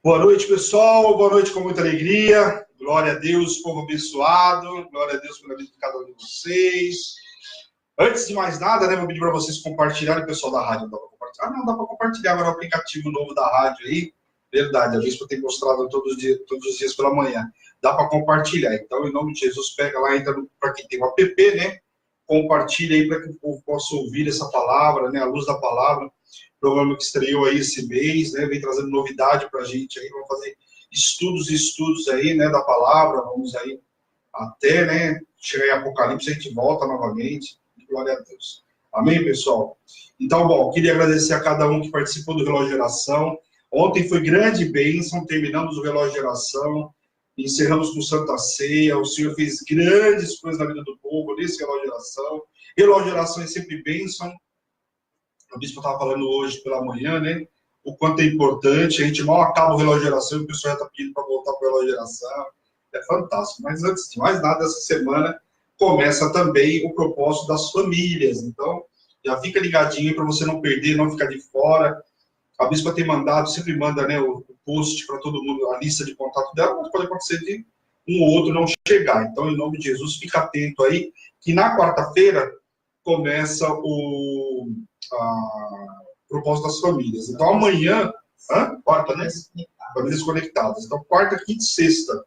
Boa noite, pessoal. Boa noite com muita alegria. Glória a Deus, povo abençoado. Glória a Deus pela vida de cada um de vocês. Antes de mais nada, né, vou pedir para vocês compartilharem, pessoal da rádio. Não dá para compartilhar? Não, dá para compartilhar agora o aplicativo novo da rádio aí. Verdade, a Bispo tem mostrado todos os dias pela manhã. Dá para compartilhar. Então, em nome de Jesus, pega lá, entra para quem tem o app, né? Compartilha aí para que o povo possa ouvir essa palavra, né? A luz da palavra. Programa que estreou aí esse mês, né? Vem trazendo novidade para a gente aí. Vamos fazer estudos aí, né? Da palavra. Vamos aí até, né? Chegar em Apocalipse, a gente volta novamente. Glória a Deus. Amém, pessoal? Então, bom, queria agradecer a cada um que participou do Relógio de Oração. Ontem foi grande bênção, terminamos o Relógio de Oração, encerramos com Santa Ceia, o Senhor fez grandes coisas na vida do povo nesse Relógio de Oração. Relógio de Oração é sempre bênção. O bispo estava falando hoje pela manhã, né? O quanto é importante. A gente mal acaba o relógio de oração e o pessoal já está pedindo para voltar para o relógio de oração. É fantástico. Mas antes de mais nada, essa semana começa também o propósito das famílias. Então, já fica ligadinho para você não perder, não ficar de fora. A bispa tem mandado, sempre manda, né, o post para todo mundo, a lista de contato dela, mas pode acontecer de um ou outro não chegar. Então, em nome de Jesus, fica atento aí, que na quarta-feira começa o propósito das famílias. Então, amanhã, quarta, né? Famílias conectadas. Então, quarta, quinta e sexta.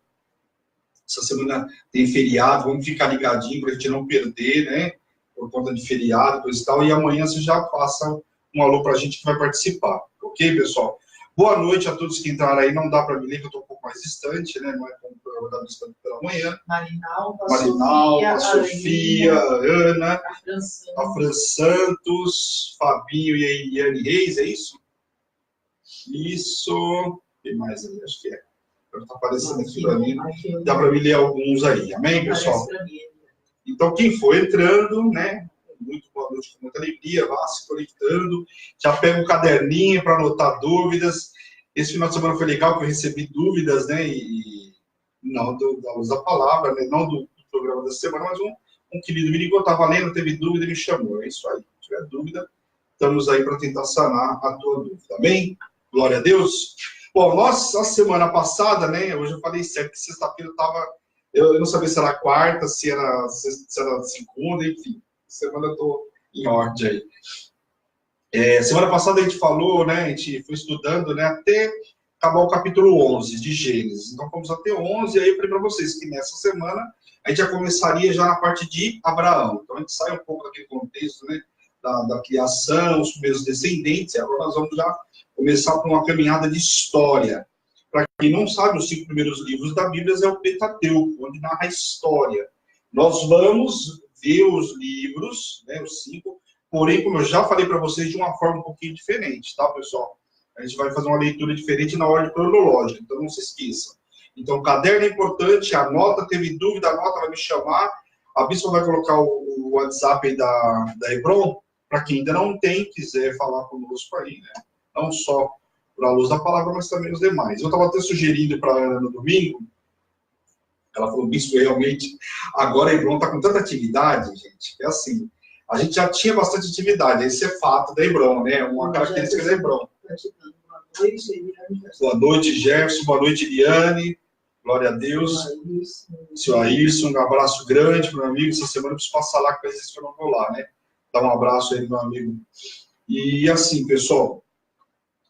Essa semana tem feriado, vamos ficar ligadinho para a gente não perder, né? Por conta de feriado, coisa e tal. E amanhã você já passa um alô para a gente que vai participar. Ok, pessoal? Boa noite a todos que entraram aí. Não dá para me ler, que eu estou um pouco mais distante, né? Não é como o programa da Bispa pela manhã. Marinalva, a Sofia, a Ana, a Fran Santos, Fabinho e a Eliane Reis, é isso? Isso. Quem mais aí? Acho que é. Está aparecendo aqui para mim. Dá para me ler alguns aí. Amém, pessoal? Então, quem for entrando, né? Muito boa noite, com muita alegria, vá se conectando. Já pega um caderninho para anotar dúvidas. Esse final de semana foi legal, porque eu recebi dúvidas, né? E não da luz da palavra, né? Não do programa da semana, mas um querido me ligou, estava lendo, teve dúvida e me chamou. É isso aí. Se tiver dúvida, estamos aí para tentar sanar a tua dúvida. Amém? Glória a Deus. Bom, nós, a semana passada, né? Hoje eu falei certo que sexta-feira eu não sabia se era quarta, se era segunda, enfim. Semana eu estou em ordem aí. Semana passada a gente falou, né? A gente foi estudando, né? Até acabar o capítulo 11 de Gênesis. Então, fomos até 11, e aí eu falei para vocês que nessa semana a gente já começaria já na parte de Abraão. Então, a gente sai um pouco daquele contexto, né? Da criação, os primeiros descendentes, e agora nós vamos já começar com uma caminhada de história. Para quem não sabe, os 5 primeiros livros da Bíblia é o Pentateuco, onde narra a história. Nós vamos ver os livros, né, os 5, porém, como eu já falei para vocês, de uma forma um pouquinho diferente, tá, pessoal? A gente vai fazer uma leitura diferente na ordem cronológica, então não se esqueçam. Então, o caderno é importante, anota, teve dúvida, anota, vai me chamar. A Bispa vai colocar o WhatsApp aí da Hebron, para quem ainda não tem, quiser falar conosco aí, né? Não só para a luz da palavra, mas também os demais. Eu estava até sugerindo para a Ana no domingo, ela falou, Bispo, realmente, agora a Hebron está com tanta atividade, gente, é assim, a gente já tinha bastante atividade, esse é fato da Hebron, né? Uma característica da Hebron. Boa noite, Jefferson, boa noite, Eliane, glória a Deus. Seu Ailson, um abraço grande para o meu amigo, essa semana eu preciso passar lá, com eles que eu não vou lá, né? Dar um abraço aí, meu amigo. E assim, pessoal,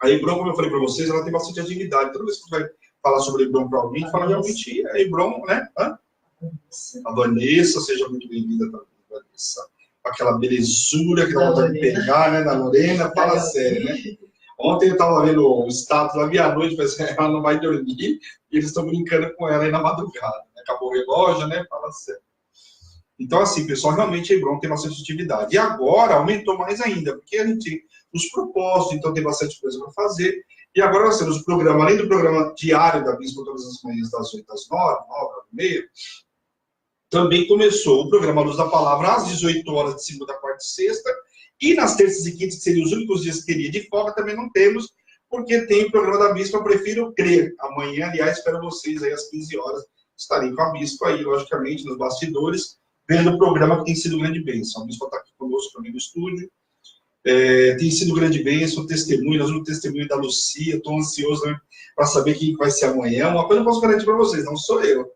a Hebron, como eu falei para vocês, ela tem bastante atividade. Toda vez que você vai falar sobre a Hebron para alguém, fala realmente a Hebron, né? A Vanessa, seja muito bem-vinda também, Vanessa. Aquela belezura que dá vontade de pegar, né? Da Lorena, fala sério, né? Ontem eu estava vendo o status lá, meia-noite, mas ela não vai dormir, e eles estão brincando com ela aí na madrugada. Acabou o relógio, né? Fala sério. Então, assim, pessoal, realmente a Hebron tem bastante atividade. E agora aumentou mais ainda, porque a gente os propósitos, então tem bastante coisa para fazer. E agora nós temos o programa, além do programa diário da Bispa, todas as manhãs, das 8 às 9, 9h30, também começou o programa Luz da Palavra às 18 horas de segunda, quarta e sexta, e nas terças e quintas, que seriam os únicos dias que teria de folga, também não temos, porque tem o programa da Bispa Prefiro Crer. Amanhã, aliás, espero vocês aí às 15 horas, estarem com a Bispa aí, logicamente, nos bastidores, vendo o programa que tem sido grande bênção. A Bispa está aqui conosco também no estúdio. Tem sido grande bênção, testemunho, nós vamos testemunho da Lucia, estou ansioso, né, para saber quem vai ser amanhã. Uma coisa eu posso garantir para vocês, não sou eu.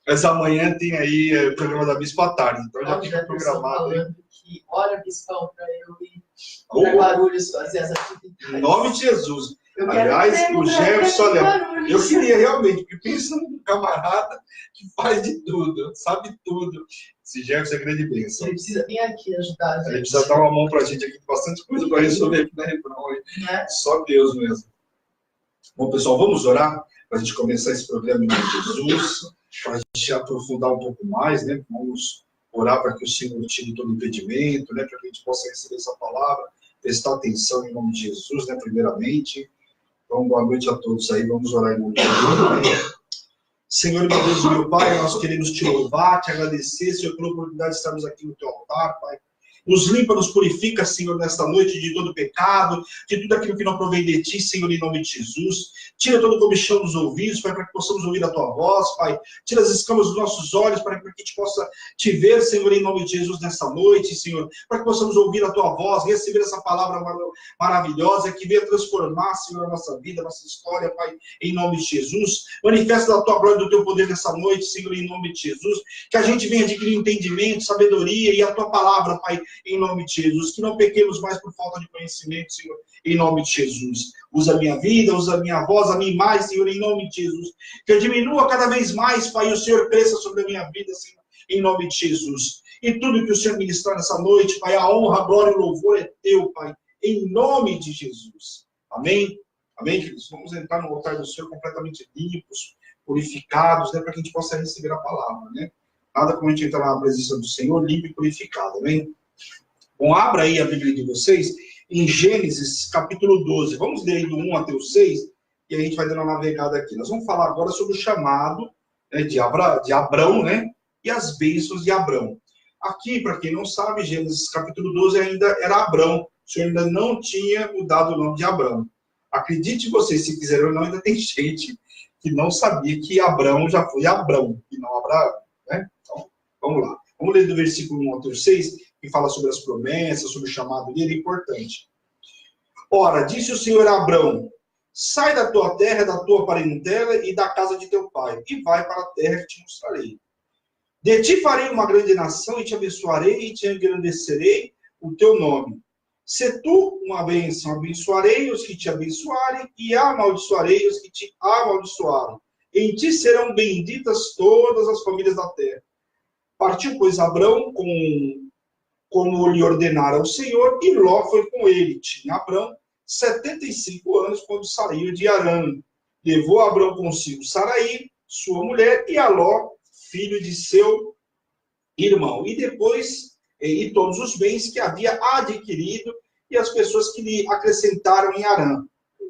Mas amanhã tem aí o programa da Bispa à tarde, então já fica programado. Falando que, olha, Bispão, para eu ir para Guarulhos fazer essa atividade. Em nome de Jesus. Aliás, o Jefferson, olha, eu queria realmente, porque pensa num camarada que faz de tudo, sabe tudo. Esse Jefferson é grande bênção. Ele precisa vir aqui ajudar a gente. Ele precisa dar uma mão pra gente aqui, bastante coisa para resolver aqui na Hebron. Só Deus mesmo. Bom, pessoal, vamos orar para a gente começar esse programa em nome de Jesus, para a gente aprofundar um pouco mais, né? Vamos orar para que o Senhor tire todo impedimento, né? Para que a gente possa receber essa palavra, prestar atenção em nome de Jesus, né? Primeiramente. Então, boa noite a todos aí, vamos orar em nome de Jesus. Senhor, meu Deus e meu Pai, nós queremos te louvar, te agradecer, Senhor, pela oportunidade de estarmos aqui no teu altar, Pai. Nos limpa, nos purifica, Senhor, nesta noite de todo pecado, de tudo aquilo que não provém de Ti, Senhor, em nome de Jesus. Tira todo o comichão dos ouvidos, Pai, para que possamos ouvir a Tua voz, Pai. Tira as escamas dos nossos olhos, para que a gente possa Te ver, Senhor, em nome de Jesus, nesta noite, Senhor. Para que possamos ouvir a Tua voz, receber essa palavra maravilhosa, que venha transformar, Senhor, a nossa vida, a nossa história, Pai, em nome de Jesus. Manifesta a Tua glória e do Teu poder nessa noite, Senhor, em nome de Jesus. Que a gente venha adquirir entendimento, sabedoria e a Tua palavra, Pai, em nome de Jesus, que não pequemos mais por falta de conhecimento, Senhor, em nome de Jesus. Usa a minha vida, usa a minha voz, a mim mais, Senhor, em nome de Jesus. Que eu diminua cada vez mais, Pai, e o Senhor cresça sobre a minha vida, Senhor, em nome de Jesus. E tudo que o Senhor ministrar nessa noite, Pai, a honra, a glória e o louvor é Teu, Pai, em nome de Jesus. Amém? Amém, queridos? Vamos entrar no altar do Senhor completamente limpos, purificados, né, para que a gente possa receber a palavra, né? Nada como a gente entrar na presença do Senhor, limpo e purificado, amém? Bom, abra aí a Bíblia de vocês em Gênesis, capítulo 12. Vamos ler aí do 1 até o 6, e a gente vai dando uma navegada aqui. Nós vamos falar agora sobre o chamado, né, de Abrão, né, e as bênçãos de Abrão. Aqui, para quem não sabe, Gênesis, capítulo 12 ainda era Abrão. O Senhor ainda não tinha mudado o nome de Abrão. Acredite vocês, se quiserem ou não, ainda tem gente que não sabia que Abrão já foi Abrão, e não Abraão, né? Então, vamos lá. Vamos ler do versículo 1 até o 6, que fala sobre as promessas, sobre o chamado dele, é importante. Ora, disse o Senhor a Abrão, sai da tua terra, da tua parentela e da casa de teu pai, e vai para a terra que te mostrarei. De ti farei uma grande nação, e te abençoarei, e te engrandecerei o teu nome. Se tu uma bênção, abençoarei os que te abençoarem, e amaldiçoarei os que te amaldiçoarem. Em ti serão benditas todas as famílias da terra. Partiu, pois, Abrão como lhe ordenara o Senhor, e Ló foi com ele. Tinha Abrão 75 anos quando saiu de Harã. Levou Abrão consigo Saraí, sua mulher, e a Ló, filho de seu irmão. E depois, e todos os bens que havia adquirido, e as pessoas que lhe acrescentaram em Harã.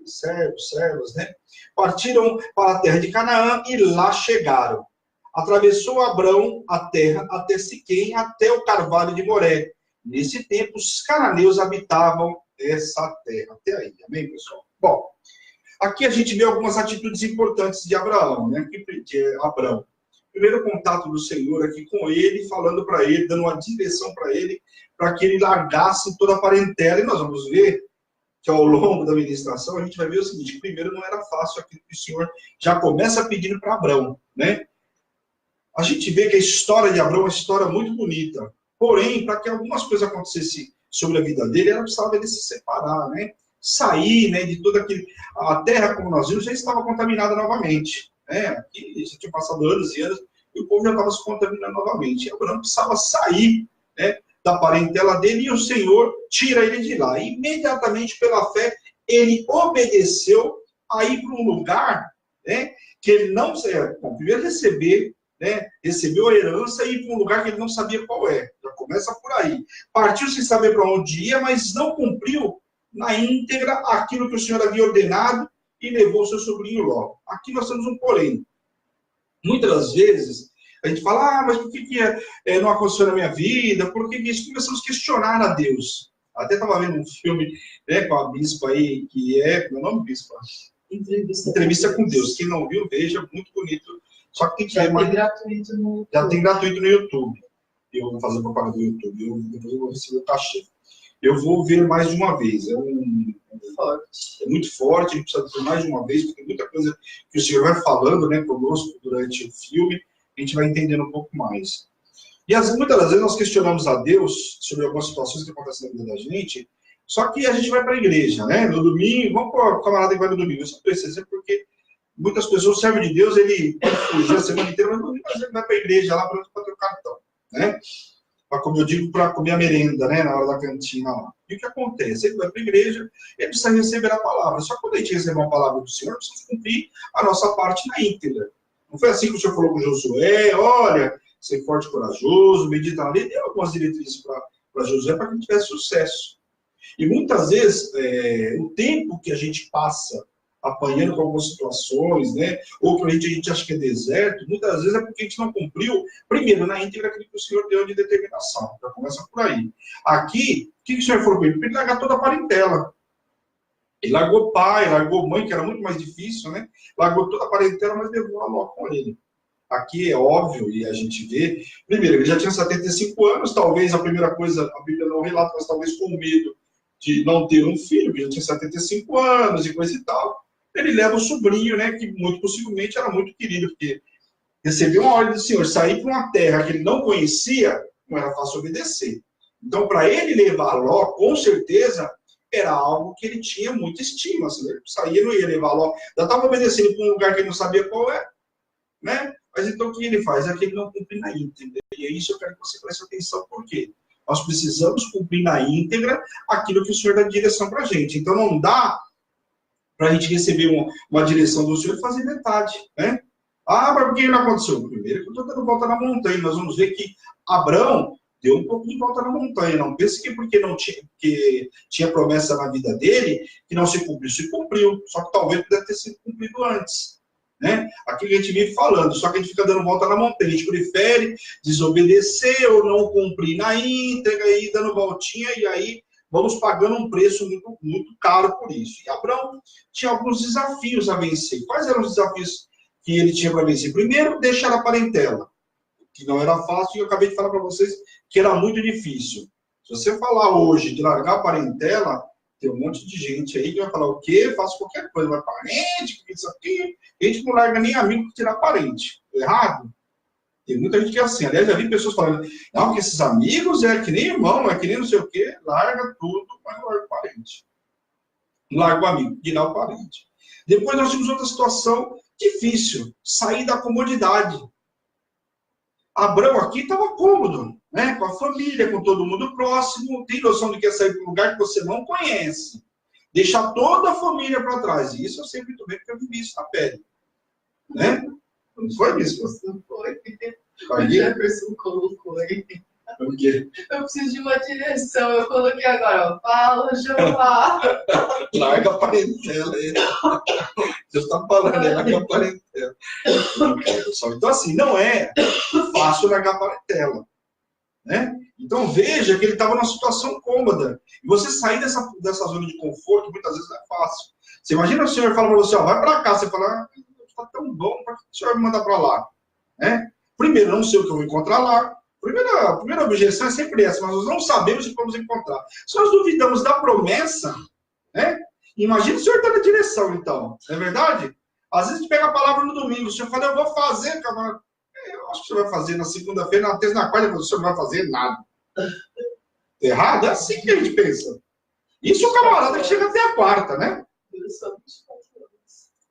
Servos, né? Partiram para a terra de Canaã, e lá chegaram. Atravessou Abrão a terra até Siquém, até o carvalho de Moré. Nesse tempo, os cananeus habitavam essa terra. Até aí, amém, pessoal? Bom, aqui a gente vê algumas atitudes importantes de Abraão, né? Que é Abrão. Primeiro contato do Senhor aqui com ele, falando para ele, dando uma direção para ele, para que ele largasse toda a parentela. E nós vamos ver que ao longo da ministração, a gente vai ver o seguinte: primeiro, não era fácil aquilo que o Senhor já começa pedindo para Abrão, né? A gente vê que a história de Abrão é uma história muito bonita. Porém, para que algumas coisas acontecessem sobre a vida dele, era precisava ele se separar, né? Sair, né, de toda aquele... A terra, como nós vimos, já estava contaminada novamente, né? Aqui já tinha passado anos e anos, e o povo já estava se contaminando novamente. E Abrão precisava sair, né, da parentela dele, e o Senhor tira ele de lá. E, imediatamente, pela fé, ele obedeceu a ir para um lugar, né, que ele não... Bom, primeiro receber... né, recebeu a herança e ir para um lugar que ele não sabia qual é. Já começa por aí. Partiu sem saber para onde ia, mas não cumpriu na íntegra aquilo que o Senhor havia ordenado e levou seu sobrinho Ló. Aqui nós temos um porém. Muitas das vezes a gente fala, mas por que não aconteceu na minha vida? Por que isso? Começamos a questionar a Deus. Até estava vendo um filme, né, com a bispa aí, que é... Meu nome, bispa? Entrevista com Deus. Quem não viu, veja, muito bonito. Só que tem que ver, mas... gratuito no já tem gratuito no YouTube. eu vou fazer propaganda do YouTube, depois eu vou receber o cachê. Eu vou ver mais de uma vez. É muito forte, a gente precisa ver mais de uma vez, porque tem muita coisa que o senhor vai falando, né, conosco durante o filme, a gente vai entendendo um pouco mais. E muitas das vezes nós questionamos a Deus sobre algumas situações que acontecem na vida da gente, só que a gente vai para a igreja, né? No domingo, vamos para o camarada que vai no domingo. Eu só preciso dizer porque muitas pessoas servem de Deus, ele fugir a semana inteira, mas no domingo ele vai para a igreja lá para ter o cartão, né? Como eu digo, para comer a merenda, né? Na hora da cantina lá. E o que acontece? Ele vai para a igreja, ele precisa receber a palavra. Só que quando a gente recebe uma palavra do Senhor, precisa cumprir a nossa parte na íntegra. Não foi assim que o Senhor falou com Josué? Olha, ser forte e corajoso, medita na lei, deu algumas diretrizes para Josué para que ele tivesse sucesso. E muitas vezes, o tempo que a gente passa apanhando com algumas situações, né, ou que a gente acha que é deserto, muitas vezes é porque a gente não cumpriu, primeiro, na íntegra, aquilo que o Senhor deu de determinação. Já começa por aí. Aqui, o que o Senhor falou para ele? Para ele largar toda a parentela. Ele largou pai, largou mãe, que era muito mais difícil, né? Largou toda a parentela, mas levou a Ló com ele. Aqui é óbvio, e a gente vê, primeiro, ele já tinha 75 anos, talvez a primeira coisa, a Bíblia não relata, mas talvez com medo de não ter um filho, que já tinha 75 anos e coisa e tal. Ele leva o sobrinho, né, que muito possivelmente era muito querido, porque recebeu uma ordem do Senhor, sair para uma terra que ele não conhecia, não era fácil obedecer. Então, para ele levar Ló, com certeza, era algo que ele tinha muita estima. Se ele saía, não ia levar Ló. Já estava obedecendo para um lugar que ele não sabia qual é, né? Mas então, o que ele faz? É que ele não cumpre na íntegra. E é isso que eu quero que você preste atenção, por quê? Nós precisamos cumprir na íntegra aquilo que o Senhor dá direção para a gente. Então, não dá para a gente receber uma direção do Senhor e fazer metade, né? Ah, mas por que não aconteceu? Primeiro que eu estou dando volta na montanha. Nós vamos ver que Abrão deu um pouco de volta na montanha. Não pense que porque não tinha, que tinha promessa na vida dele, que não se cumpriu, se cumpriu. Só que talvez deve ter sido cumprido antes, né? Aquilo que a gente vive falando, só que a gente fica dando volta na montanha. A gente prefere desobedecer ou não cumprir na íntegra, e dando voltinha, e aí vamos pagando um preço muito, muito caro por isso. E Abrão tinha alguns desafios a vencer. Quais eram os desafios que ele tinha para vencer? Primeiro, deixar a parentela, que não era fácil, e eu acabei de falar para vocês que era muito difícil. Se você falar hoje de largar a parentela, tem um monte de gente aí que vai falar o quê? Faço qualquer coisa, vai parente, isso aqui. A gente não larga nem amigo que tirar parente. Errado? Tem muita gente que é assim. Aliás, já vi pessoas falando, não, que esses amigos é que nem irmão, é que nem não sei o quê. Larga tudo, mas não larga o parente. Não larga o amigo, dirá o parente. Depois nós temos outra situação difícil, sair da comodidade. Abrão aqui estava cômodo, né? Com a família, com todo mundo próximo, tem noção de que é sair para um lugar que você não conhece. Deixar toda a família para trás. E isso eu sei muito bem, porque eu vivi isso na pele. Né? Não foi isso? Não foi. O Jefferson colocou aí. O quê? Eu preciso de uma direção. Eu coloquei agora, ó. Fala, Jeová. Larga a parentela aí. Você está falando, larga a parentela. Então, assim, não é fácil largar a parentela. Né? Então, veja que ele estava numa situação cômoda. E você sair dessa zona de conforto, muitas vezes não é fácil. Você imagina o senhor fala para você, ó, vai para cá. Você fala, está tão bom, para que o senhor me manda para lá? Né? Primeiro, não sei o que eu vou encontrar lá. A primeira objeção é sempre essa, mas nós não sabemos o que vamos encontrar. Se nós duvidamos da promessa, né? Imagina o senhor está na direção, então. Não é verdade? Às vezes a gente pega a palavra no domingo, o senhor fala, eu vou fazer, cara. Eu acho que você vai fazer na segunda-feira, na terça, na quarta, o senhor não vai fazer nada. Errado? É assim que a gente pensa. Isso é o camarada que chega até a quarta, né?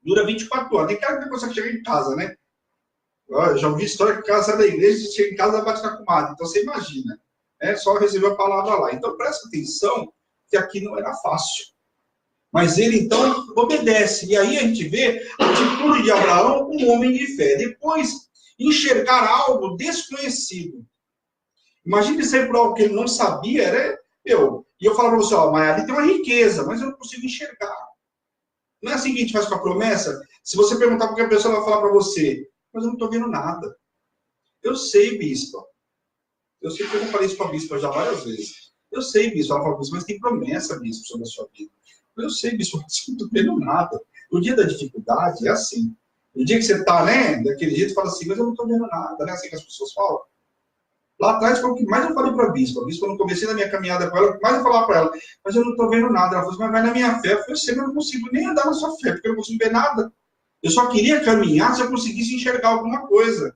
Dura 24 horas. Tem cara que consegue chegar em casa, né? Eu já ouvi história que o cara sai da igreja, chega em casa e bate na comadre. Então você imagina. Só receber a palavra lá. Então presta atenção que aqui não era fácil. Mas ele, então, obedece. E aí a gente vê a atitude de Abraão, um homem de fé. Depois, enxergar algo desconhecido. Imagine ser por algo que ele não sabia, né? E eu falo para você, ó, mas ali tem uma riqueza, mas eu não consigo enxergar. Não é assim que a gente faz com a promessa? Se você perguntar para que a pessoa vai falar para você, mas eu não estou vendo nada. Eu sei, bispa. Eu sei que eu já falei isso para a bispa já várias vezes. Eu sei, bispa. Ela fala, mas tem promessa, bispa, sobre a sua vida. Eu sei, bispa, mas eu não estou vendo nada. No dia da dificuldade, é assim. No dia que você está, né, daquele jeito, fala assim, mas eu não estou vendo nada. Não é assim que as pessoas falam? Lá atrás foi o que mais eu falei para a bispa. A bispa, no começo da minha caminhada com ela, o que mais eu falava para ela, mas eu não estou vendo nada. Ela falou assim, mas vai na minha fé. Eu falei assim, eu não consigo nem andar na sua fé, porque eu não consigo ver nada. Eu só queria caminhar se eu conseguisse enxergar alguma coisa.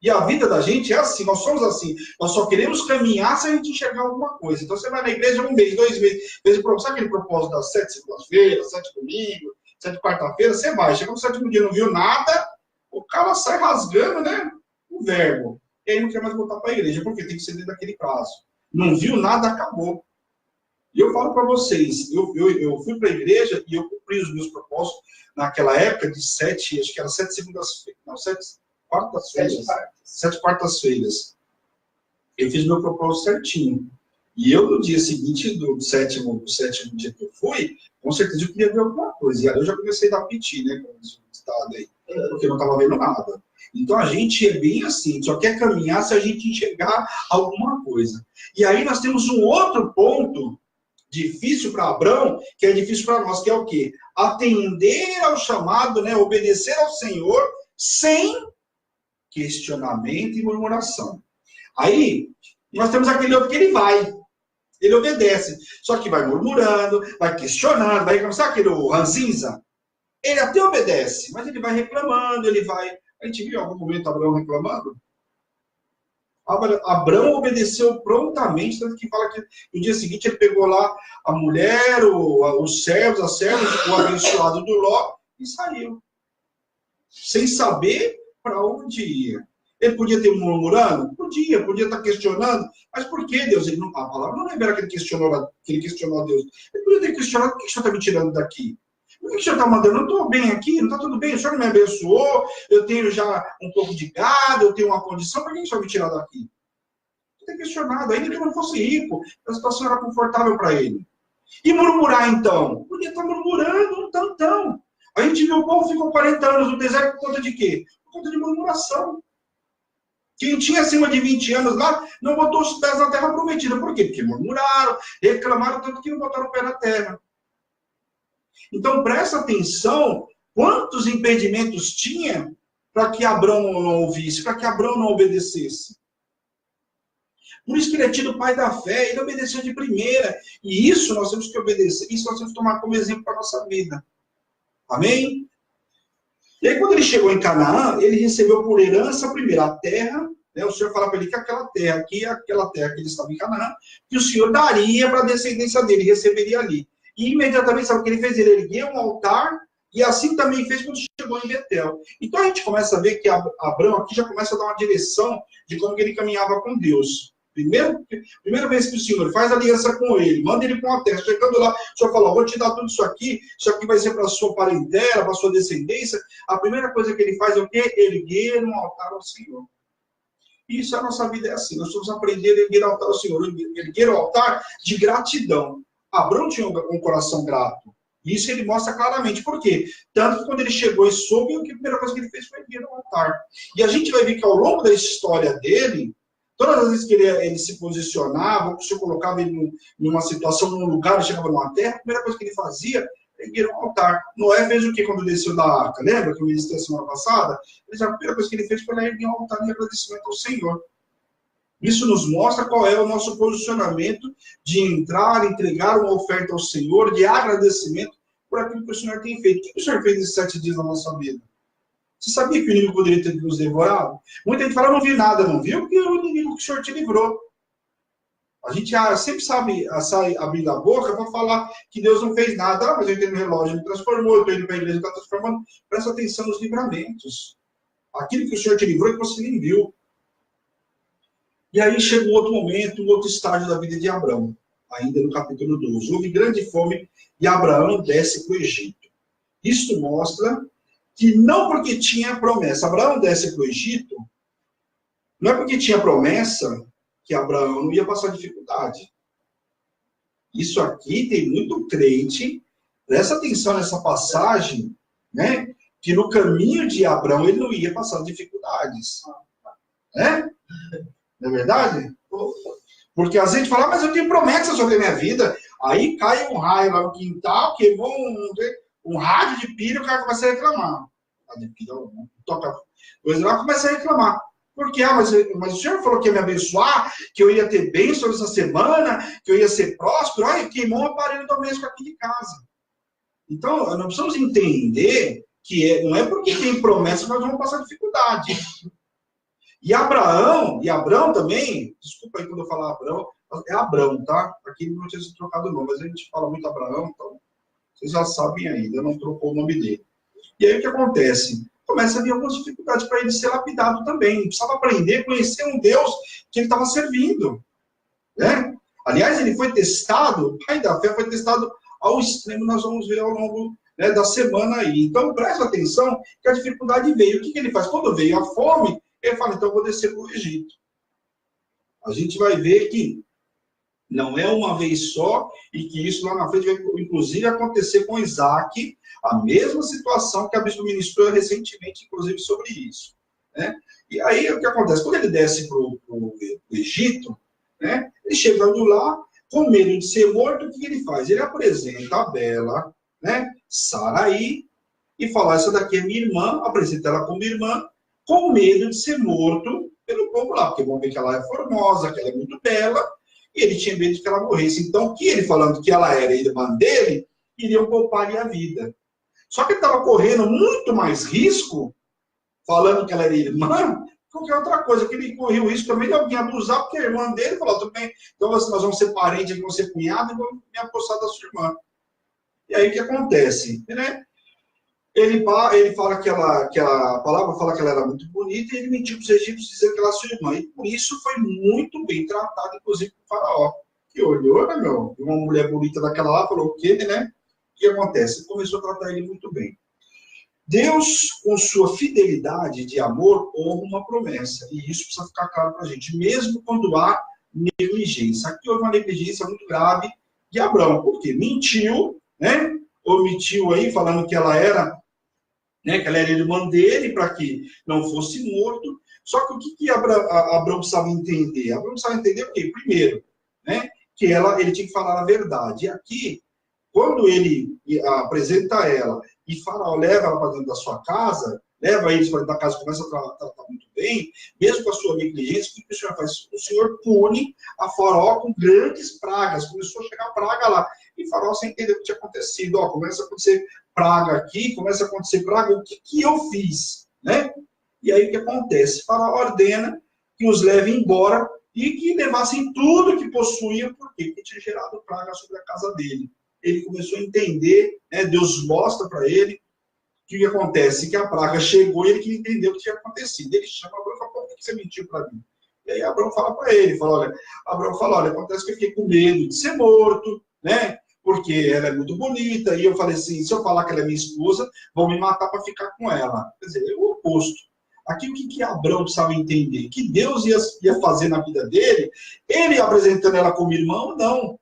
E a vida da gente é assim, nós somos assim. Nós só queremos caminhar se a gente enxergar alguma coisa. Então você vai na igreja 1 mês, 2 meses. Sabe aquele propósito das 7 segundas-feiras, 7 domingos, 7 quarta-feira? Você vai. Chega no 7º dia, não viu nada, o cara sai rasgando, né? O verbo. E aí não quer mais voltar para a igreja, porque tem que ser dentro daquele prazo. Não viu nada, acabou. E eu falo para vocês, eu fui para a igreja e eu cumpri os meus propósitos naquela época de 7, acho que era 7 segundas-feiras, não, 7 quartas-feiras. 7 quartas-feiras. Eu fiz meu propósito certinho. E eu, no dia seguinte, do sétimo dia que eu fui, com certeza eu queria ver alguma coisa. E aí eu já comecei a dar piti, né, com o resultado aí, porque eu não estava vendo nada. Então a gente é bem assim, só quer caminhar se a gente enxergar alguma coisa. E aí nós temos um outro ponto difícil para Abrão, que é difícil para nós, que é o quê? Atender ao chamado, né, obedecer ao Senhor, sem questionamento e murmuração. Aí, nós temos aquele outro que ele vai. Ele obedece. Só que vai murmurando, vai questionando, vai reclamando. Sabe aquele ranzinza? Ele até obedece, mas ele vai reclamando, ele vai... A gente viu em algum momento Abraão reclamando? Abraão obedeceu prontamente, tanto que fala que no dia seguinte ele pegou lá a mulher, os servos, as servas, o abençoado do Ló e saiu. Sem saber para onde ia. Ele podia ter murmurando? Podia estar questionando. Mas por que Deus? A palavra não lembra que ele questionou a Deus. Ele podia ter questionado, por que o Senhor está me tirando daqui? Por que o Senhor está mandando? Eu estou bem aqui, não está tudo bem, o Senhor me abençoou, eu tenho já um pouco de gado, eu tenho uma condição, por que o Senhor me tirar daqui? Ele ter questionado, ainda que eu não fosse rico, a situação era confortável para ele. E murmurar então? Podia estar murmurando um tantão. A gente viu o povo ficou 40 anos no deserto por conta de quê? Por conta de murmuração. Quem tinha acima de 20 anos lá, não botou os pés na terra prometida. Por quê? Porque murmuraram, reclamaram, tanto que não botaram o pé na terra. Então, presta atenção, quantos impedimentos tinha para que Abrão não ouvisse, para que Abrão não obedecesse. Por isso que ele é tido pai da fé, ele obedeceu de primeira. E isso nós temos que obedecer, isso nós temos que tomar como exemplo para a nossa vida. Amém? E aí, quando ele chegou em Canaã, ele recebeu por herança, primeiro, a terra, né? O Senhor fala para ele que aquela terra aqui, aquela terra que ele estava em Canaã, que o Senhor daria para a descendência dele, receberia ali. E imediatamente, sabe o que ele fez? Ele ergueu um altar, e assim também fez quando chegou em Betel. Então a gente começa a ver que Abrão aqui já começa a dar uma direção de como ele caminhava com Deus. Primeira vez que o Senhor faz aliança com ele, manda ele para uma terra, chegando lá, o Senhor fala, vou te dar tudo isso aqui vai ser para a sua parentela, para a sua descendência. A primeira coisa que ele faz é o quê? Erguer um altar ao Senhor. E isso a nossa vida é assim, nós vamos aprender a erguer o altar ao Senhor, erguer o altar de gratidão. Abrão tinha um coração grato. Isso ele mostra claramente. Por quê? Tanto que quando ele chegou e soube, a primeira coisa que ele fez foi erguer o altar. E a gente vai ver que ao longo da história dele, todas as vezes que ele se posicionava, ou se colocava ele numa situação, num lugar, ele chegava numa terra, a primeira coisa que ele fazia era erguer um altar. Noé fez o que quando desceu da arca? Lembra que eu disse na semana passada? A primeira coisa que ele fez foi erguer um altar de agradecimento ao Senhor. Isso nos mostra qual é o nosso posicionamento de entrar, entregar uma oferta ao Senhor, de agradecimento por aquilo que o Senhor tem feito. O que o Senhor fez nesses 7 dias na nossa vida? Você sabia que o inimigo poderia ter nos devorado? Muita gente fala, não vi nada, não viu? Porque é o inimigo que o Senhor te livrou. A gente sempre sabe sai abrindo a boca para falar que Deus não fez nada. Ah, mas eu entrei no relógio, me transformou, eu estou indo para a igreja, está transformando. Presta atenção nos livramentos. Aquilo que o Senhor te livrou é que você nem viu. E aí chega um outro momento, um outro estágio da vida de Abrão. Ainda no capítulo 12. Houve grande fome e Abraão desce para o Egito. Isto mostra que não porque tinha promessa. Abraão desce para o Egito, não é porque tinha promessa que Abraão não ia passar dificuldade. Isso aqui tem muito crente, presta atenção nessa passagem, né? Que no caminho de Abraão ele não ia passar dificuldades. Né? Não é verdade? Porque às vezes fala, mas eu tenho promessa sobre a minha vida. Aí cai um raio lá no quintal, queimou um rádio de pilha, o cara começa a reclamar. Rádio de pilha, toca coisa lá, começa a reclamar. Porque, mas o Senhor falou que ia me abençoar, que eu ia ter bênção essa semana, que eu ia ser próspero. Olha, queimou o aparelho doméstico aqui de casa. Então, nós precisamos entender que não é porque tem promessa que nós vamos passar dificuldade. E Abraão também, desculpa aí quando eu falar Abraão, é Abrão, tá? Aqui não tinha se trocado o nome, mas a gente fala muito Abraão, então vocês já sabem ainda, não trocou o nome dele. E aí o que acontece? Começa a vir algumas dificuldades para ele ser lapidado também. Ele precisava aprender, conhecer um Deus que ele estava servindo. Né? Aliás, ele foi testado, o pai da fé foi testado ao extremo, nós vamos ver ao longo, né, da semana aí. Então, presta atenção que a dificuldade veio. O que ele faz? Quando veio a fome, ele fala, então eu vou descer para o Egito. A gente vai ver que não é uma vez só, e que isso lá na frente vai, inclusive, acontecer com Isaac, a mesma situação que a bispo ministrou recentemente, inclusive, sobre isso. Né? E aí, o que acontece? Quando ele desce para o Egito, né, ele chegando lá, com medo de ser morto, o que ele faz? Ele apresenta a Bela, né, Saraí, e fala, essa daqui é minha irmã, apresenta ela como irmã, com medo de ser morto pelo povo lá, porque vão ver que ela é formosa, que ela é muito bela, e ele tinha medo de que ela morresse. Então, que ele falando que ela era irmã dele, iriam poupar-lhe a vida. Só que ele estava correndo muito mais risco, falando que ela era irmã, do que qualquer outra coisa, que ele corria o risco também de alguém abusar, porque a irmã dele falou, tudo bem, então nós vamos ser parentes, vamos ser cunhados, e vamos me apossar da sua irmã. E aí o que acontece? Né? Ele fala que a palavra fala que ela era muito bonita, e ele mentiu para os egípcios dizendo que ela era sua irmã. E por isso foi muito bem tratado, inclusive, por Faraó. Que olhou, né, meu? Uma mulher bonita daquela lá, falou o quê, né? O que acontece? Ele começou a tratar ele muito bem. Deus, com sua fidelidade de amor, honra uma promessa. E isso precisa ficar claro para a gente, mesmo quando há negligência. Aqui houve uma negligência muito grave de Abraão, porque mentiu, né? Omitiu aí, falando que ela era, né, que ela era irmã dele, para que não fosse morto. Só que o que Abraão precisava entender? Abraão precisava entender o quê? Primeiro, né, que ele tinha que falar a verdade. E aqui, quando ele apresenta ela, e Faraó leva ela para dentro da sua casa, leva eles para dentro da casa, começa a tratar muito bem, mesmo com a sua negligência, o que o Senhor faz? O Senhor pune a Faraó com grandes pragas. Começou a chegar praga lá. E Faraó sem entender o que tinha acontecido. Ó, começa a acontecer praga aqui, começa a acontecer praga. O que eu fiz? Né? E aí o que acontece? Faraó ordena que os leve embora e que levassem tudo que possuíam, porque tinha gerado praga sobre a casa dele. Ele começou a entender, né? Deus mostra para ele o que acontece, que a praga chegou e ele queria entender o que tinha acontecido. Ele chama Abraão e fala, por que você mentiu para mim? E aí Abraão fala para ele, Abraão fala, olha, acontece que eu fiquei com medo de ser morto, né? Porque ela é muito bonita, e eu falei assim, se eu falar que ela é minha esposa, vão me matar para ficar com ela. Quer dizer, é o oposto. Aqui o que Abraão precisava entender? Que Deus ia fazer na vida dele, ele apresentando ela como irmão, não.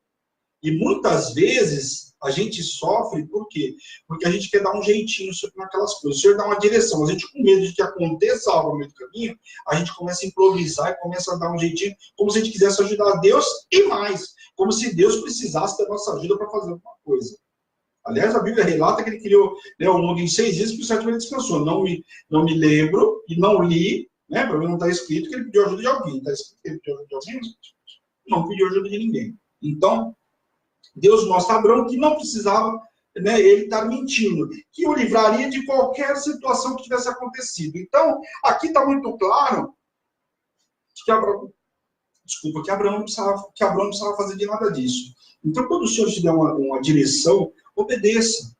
E muitas vezes a gente sofre, por quê? Porque a gente quer dar um jeitinho naquelas coisas. O Senhor dá uma direção, a gente com medo de que aconteça algo no meio do caminho, a gente começa a improvisar e começa a dar um jeitinho, como se a gente quisesse ajudar a Deus e mais, como se Deus precisasse da nossa ajuda para fazer alguma coisa. Aliás, a Bíblia relata que ele criou, né, o mundo em 6 dias, e por 7 ele descansou. Não me lembro e não li, né, para mim não está escrito que ele pediu ajuda de alguém. Está escrito que ele pediu ajuda de alguém? Não pediu ajuda de ninguém. Então, Deus mostra a Abraão que não precisava, né, ele estar mentindo, que o livraria de qualquer situação que tivesse acontecido. Então, aqui está muito claro que Abraão não precisava fazer de nada disso. Então, quando o Senhor te der uma direção, obedeça.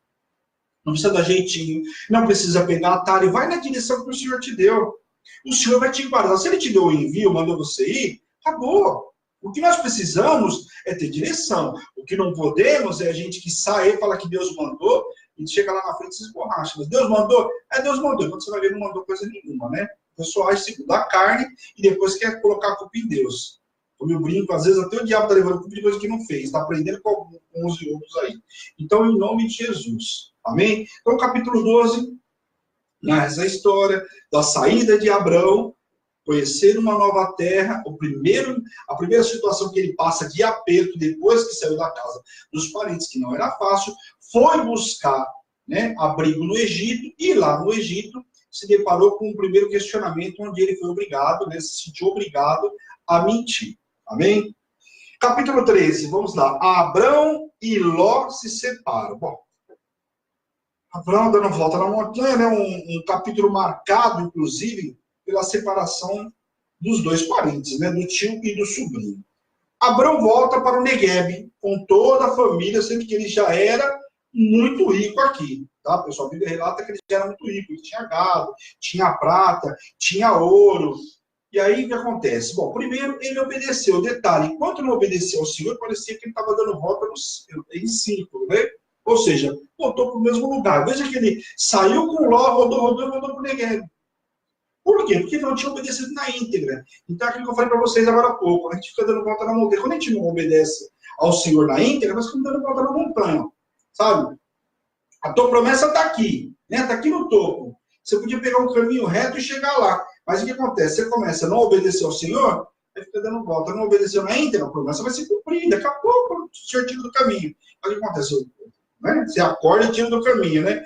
Não precisa dar jeitinho, não precisa pegar atalho, vai na direção que o Senhor te deu. O Senhor vai te guardar. Se ele te deu o envio, mandou você ir, acabou. O que nós precisamos é ter direção. O que não podemos é a gente que sai e fala que Deus mandou e chega lá na frente e se esborracha. Mas Deus mandou? Deus mandou. Quando você vai ver, não mandou coisa nenhuma, né? O pessoal age segundo a carne e depois quer colocar a culpa em Deus. Como eu brinco, às vezes até o diabo está levando culpa de coisa que não fez. Está aprendendo com uns e outros aí. Então, em nome de Jesus. Amém? Então, capítulo 12, essa história da saída de Abraão, conhecer uma nova terra, a primeira situação que ele passa de aperto depois que saiu da casa dos parentes, que não era fácil, foi buscar, né, abrigo no Egito, e lá no Egito se deparou com o primeiro questionamento, onde ele foi obrigado, né, se sentiu obrigado a mentir. Amém? Capítulo 13, vamos lá. Abrão e Ló se separam. Bom, Abrão dando volta na montanha, né, um capítulo marcado, inclusive, pela separação dos dois parentes, né, do tio e do sobrinho. Abrão volta para o Negueb, com toda a família, sendo que ele já era muito rico aqui. Tá? O pessoal, a Bíblia relata que ele já era muito rico. Ele tinha gado, tinha prata, tinha ouro. E aí, o que acontece? Bom, primeiro, ele obedeceu. Detalhe, enquanto não obedeceu ao Senhor, parecia que ele estava dando volta em círculo, né? Ou seja, voltou para o mesmo lugar. Veja que ele saiu com Ló, rodou para o Negueb. Por quê? Porque não tinha obedecido na íntegra. Então, é aquilo que eu falei para vocês agora há pouco. A gente fica dando volta na montanha. Quando a gente não obedece ao Senhor na íntegra, nós ficamos dando volta na montanha. Sabe? A tua promessa está aqui. Né? Está aqui no topo. Você podia pegar um caminho reto e chegar lá. Mas o que acontece? Você começa a não obedecer ao Senhor, aí fica dando volta. Não obedeceu na íntegra, a promessa vai ser cumprida. Daqui a pouco, o Senhor tira do caminho. Aí o que acontece? Né? Você acorda e tira do caminho, né?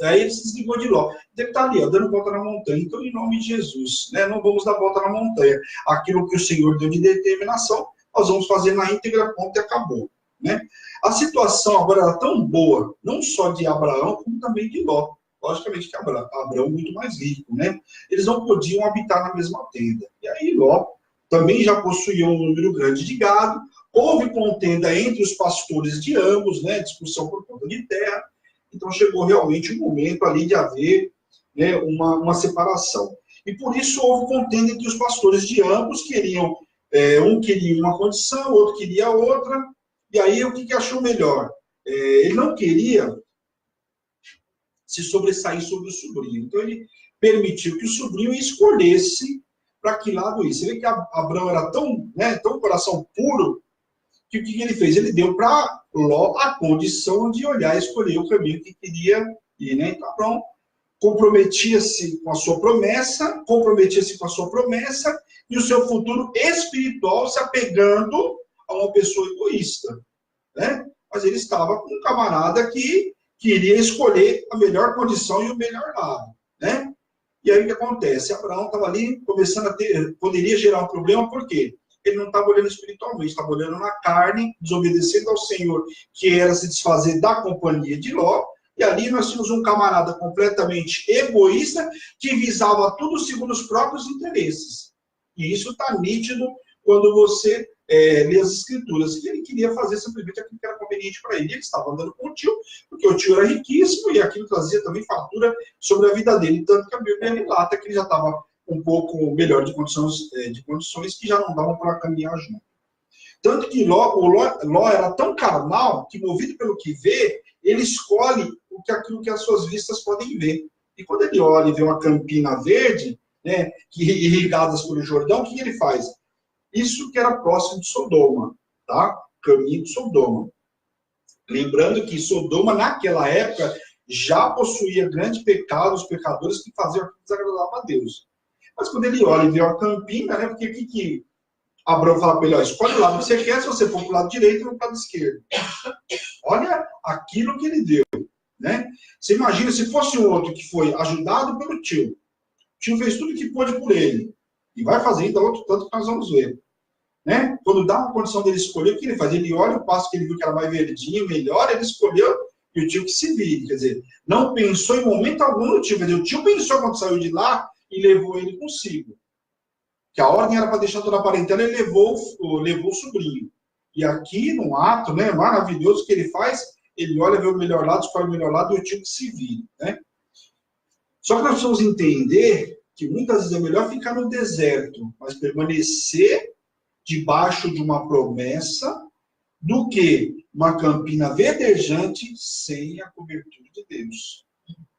Aí ele se desligou de Ló. Ele está ali, ó, dando volta na montanha. Então, em nome de Jesus, né? Não vamos dar volta na montanha. Aquilo que o Senhor deu de determinação, nós vamos fazer na íntegra, ponto e acabou. Né? A situação agora era tão boa, não só de Abraão, como também de Ló. Logicamente que Abraão é muito mais rico, né? Eles não podiam habitar na mesma tenda. E aí Ló também já possuía um número grande de gado. Houve contenda entre os pastores de ambos, né? Discussão por conta de terra. Então chegou realmente o momento ali de haver, né, uma separação. E por isso houve contenda entre os pastores de ambos, queriam, um queria uma condição, o outro queria outra. E aí o que achou melhor? Ele não queria se sobressair sobre o sobrinho. Então ele permitiu que o sobrinho escolhesse para que lado ir. Você vê que Abraão era tão, né, tão coração puro, que o que ele fez? Ele deu para Ló a condição de olhar e escolher o caminho que queria ir. Né? Então Abraão comprometia-se com a sua promessa, e o seu futuro espiritual se apegando a uma pessoa egoísta. Né? Mas ele estava com um camarada que queria escolher a melhor condição e o melhor lado, né? E aí o que acontece? Abraão estava ali começando a ter, poderia gerar um problema, por quê? Ele não estava olhando espiritualmente, estava olhando na carne, desobedecendo ao Senhor, que era se desfazer da companhia de Ló, e ali nós tínhamos um camarada completamente egoísta, que visava tudo segundo os próprios interesses. E isso está nítido quando você lê as escrituras, que ele queria fazer simplesmente aquilo que era conveniente para ele. Ele estava andando com o tio, porque o tio era riquíssimo, e aquilo trazia também fartura sobre a vida dele, tanto que a Bíblia relata que ele já estava um pouco melhor de condições que já não davam para caminhar junto. Tanto que Ló era tão carnal, que movido pelo que vê, ele escolhe aquilo que as suas vistas podem ver. E quando ele olha e vê uma campina verde, né, irrigadas pelo Jordão, o que ele faz? Isso que era próximo de Sodoma, tá? Caminho de Sodoma. Lembrando que Sodoma, naquela época, já possuía grande pecado, os pecadores que faziam aquilo que desagradava a Deus. Mas quando ele olha e vê uma campina, né? Porque o que Abraão fala para ele? Ó, escolhe o lado que você quer, se você for para o lado direito ou para o lado esquerdo. Olha aquilo que ele deu, né? Você imagina se fosse um outro que foi ajudado pelo tio. O tio fez tudo o que pôde por ele. E vai fazer ainda outro tanto que nós vamos ver. Né? Quando dá uma condição dele escolher, o que ele faz? Ele olha o passo que ele viu que era mais verdinho, melhor, ele escolheu e o tio que se vire. Quer dizer, não pensou em momento algum no tio. Quer dizer, o tio pensou quando saiu de lá e levou ele consigo. Que a ordem era para deixar toda a parentela e levou o sobrinho. E aqui, num ato, né, maravilhoso que ele faz, ele olha, vê o melhor lado, escolhe o melhor lado e o tio que se vire. Né? Só que nós precisamos entender que muitas vezes é melhor ficar no deserto, mas permanecer debaixo de uma promessa, do que uma campina verdejante sem a cobertura de Deus.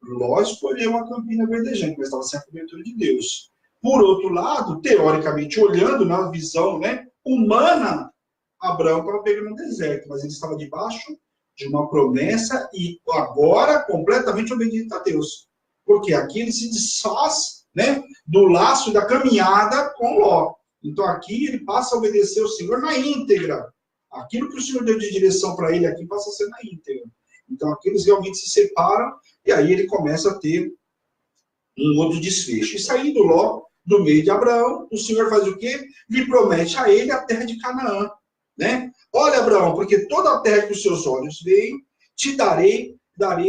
Ló escolheu uma campina verdejante, mas estava sem a cobertura de Deus. Por outro lado, teoricamente, olhando na visão, né, humana, Abraão estava pegando um deserto, mas ele estava debaixo de uma promessa e agora completamente obediente a Deus. Porque aqui ele se desfaz, né, do laço da caminhada com Ló. Então aqui ele passa a obedecer ao Senhor na íntegra. Aquilo que o Senhor deu de direção para ele aqui passa a ser na íntegra. Então aqui eles realmente se separam e aí ele começa a ter um outro desfecho. E saindo Ló do meio de Abraão, o Senhor faz o quê? Lhe promete a ele a terra de Canaã, né? Olha, Abraão, porque toda a terra que os seus olhos veem, te darei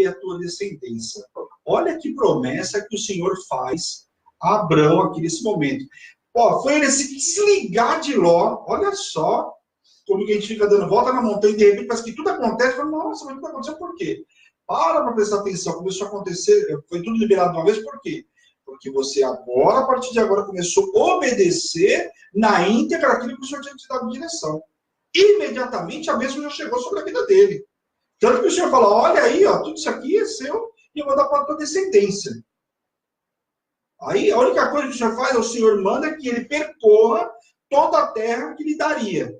a tua descendência. Olha que promessa que o Senhor faz a Abraão aqui nesse momento. Ó, foi ele se desligar de Ló, olha só, como que a gente fica dando volta na montanha e de repente parece que tudo acontece, fala, nossa, mas tudo aconteceu por quê? Para prestar atenção, começou a acontecer, foi tudo liberado de uma vez, por quê? Porque você agora, a partir de agora, começou a obedecer na íntegra aquilo que o Senhor tinha te dado direção. Imediatamente a bênção já chegou sobre a vida dele. Tanto que o Senhor fala, olha aí, ó, tudo isso aqui é seu e eu vou dar para a tua descendência. Aí a única coisa que o Senhor faz, o Senhor manda que ele percorra toda a terra que lhe daria.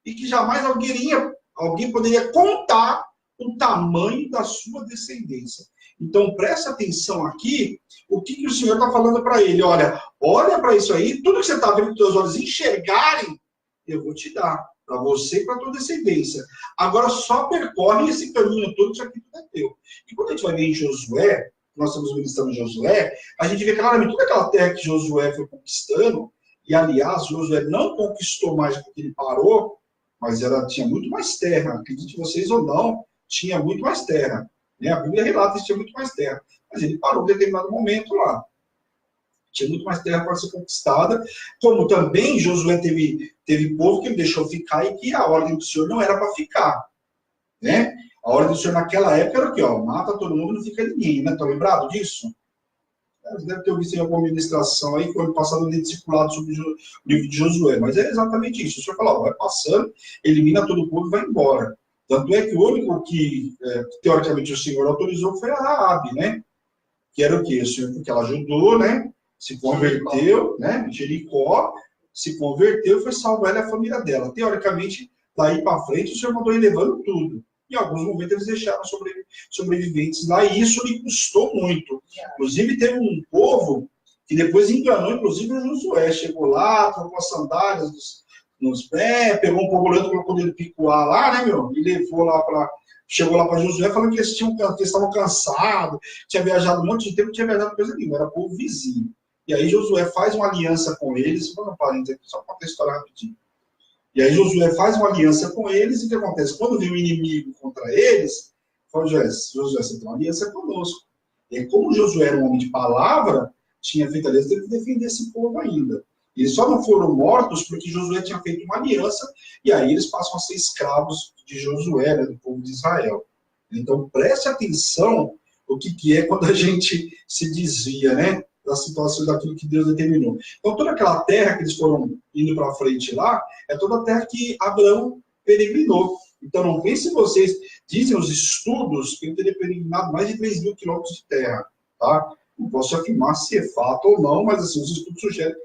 E que jamais alguém poderia contar o tamanho da sua descendência. Então presta atenção aqui, o que o Senhor está falando para ele. Olha para isso aí, tudo que você está vendo com os teus olhos enxergarem, eu vou te dar. Para você e para a tua descendência. Agora só percorre esse caminho todo, isso aqui tudo é teu. E quando a gente vai ver em Josué, nós estamos ministrando Josué, a gente vê claramente toda aquela terra que Josué foi conquistando, e aliás, Josué não conquistou mais porque ele parou, mas ela tinha muito mais terra, acredite vocês ou não, tinha muito mais terra. Né? A Bíblia relata que tinha muito mais terra, mas ele parou em determinado momento lá. Tinha muito mais terra para ser conquistada, como também Josué teve povo que ele deixou ficar e que a ordem do Senhor não era para ficar. Né? A ordem do Senhor naquela época era o quê? Ó, mata todo mundo e não fica ninguém. Né? Estão lembrados disso? Você deve ter ouvido em alguma ministração aí, quando passado de discipulado sobre o livro de Josué. Mas é exatamente isso. O Senhor fala, ó, vai passando, elimina todo o povo e vai embora. Tanto é que o único que, teoricamente, o Senhor autorizou foi a Raabe, né? Que era o quê? O Senhor, porque ela ajudou, né? Se converteu, né? Jericó, se converteu e foi salvar ela e a família dela. Teoricamente, daí para frente, o Senhor mandou ir levando tudo. Em alguns momentos, eles deixaram sobreviventes lá, e isso lhe custou muito. Inclusive, teve um povo que depois enganou, inclusive, o Josué. Chegou lá, trocou as sandálias nos pés, pegou um pobolando, colocou dentro do picuá lá, né, meu? E levou lá para... Chegou lá para Josué falando que eles estavam cansados, tinha viajado um monte de tempo, não tinha viajado coisa nenhuma, era povo vizinho. E aí Josué faz uma aliança com eles, vamos parênteses aqui, só para contar a história rapidinho. E aí Josué faz uma aliança com eles, e o que acontece? Quando vem o inimigo contra eles, fala, Josué, você tem uma aliança conosco. E como Josué era um homem de palavra, tinha feito aliança, teve que defender esse povo ainda. E eles só não foram mortos porque Josué tinha feito uma aliança, e aí eles passam a ser escravos de Josué, né, do povo de Israel. Então preste atenção o que é quando a gente se desvia, né, da situação daquilo que Deus determinou. Então toda aquela terra que eles foram indo para frente lá, é toda a terra que Abraão peregrinou. Então não pensem vocês, dizem os estudos que ele teria peregrinado mais de 3.000 quilômetros de terra, tá? Não posso afirmar se é fato ou não, mas assim, os estudos sugerem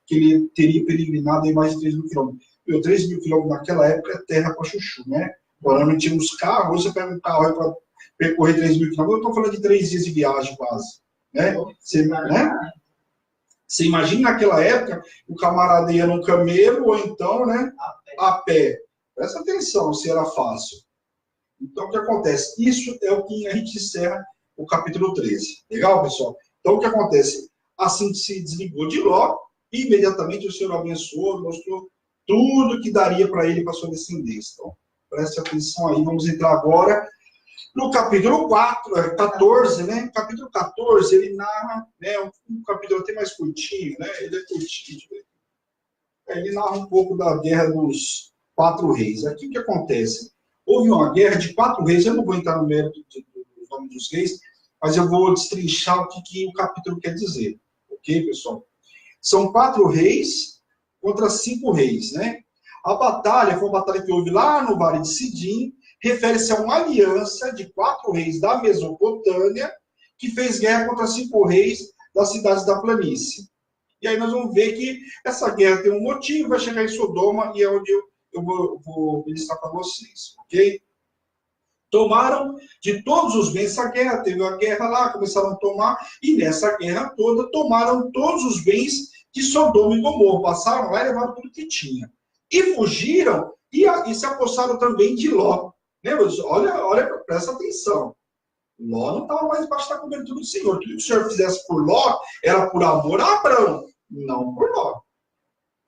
que ele teria peregrinado em mais de 3.000 quilômetros. E 3.000 quilômetros naquela época é terra para chuchu, né? Agora não tínhamos carros, você pega um carro para percorrer 3.000 quilômetros, eu estou falando de 3 dias de viagem quase. Né? Você imagina naquela época, o camarada ia no camelo, ou então, né, a pé. Presta atenção se era fácil. Então, o que acontece? Isso é o que a gente encerra o capítulo 13. Legal, pessoal? Então, o que acontece? Assim que se desligou de Ló, imediatamente o Senhor abençoou, mostrou tudo que daria para ele e para sua descendência. Então, preste atenção aí. Vamos entrar agora no capítulo 14, né? Capítulo 14, ele narra, né? Um capítulo até mais curtinho, né? Ele é curtinho. Ele narra um pouco da guerra dos 4 reis. Aqui o que acontece? Houve uma guerra de 4 reis, eu não vou entrar no mérito do nome dos reis, mas eu vou destrinchar o que o capítulo quer dizer. Ok, pessoal? São 4 reis contra 5 reis, né? A batalha foi uma batalha que houve lá no Vale de Sidim, refere-se a uma aliança de 4 reis da Mesopotâmia que fez guerra contra 5 reis das cidades da planície. E aí nós vamos ver que essa guerra tem um motivo, vai chegar em Sodoma e é onde eu vou ministrar para vocês, ok? Tomaram de todos os bens essa guerra, teve uma guerra lá, começaram a tomar, e nessa guerra toda tomaram todos os bens de Sodoma e Gomorra, passaram lá e levaram tudo que tinha. E fugiram e se apossaram também de Ló. Olha, presta atenção. Ló não estava mais debaixo da cobertura do Senhor. Tudo que o Senhor fizesse por Ló era por amor a Abrão, não por Ló.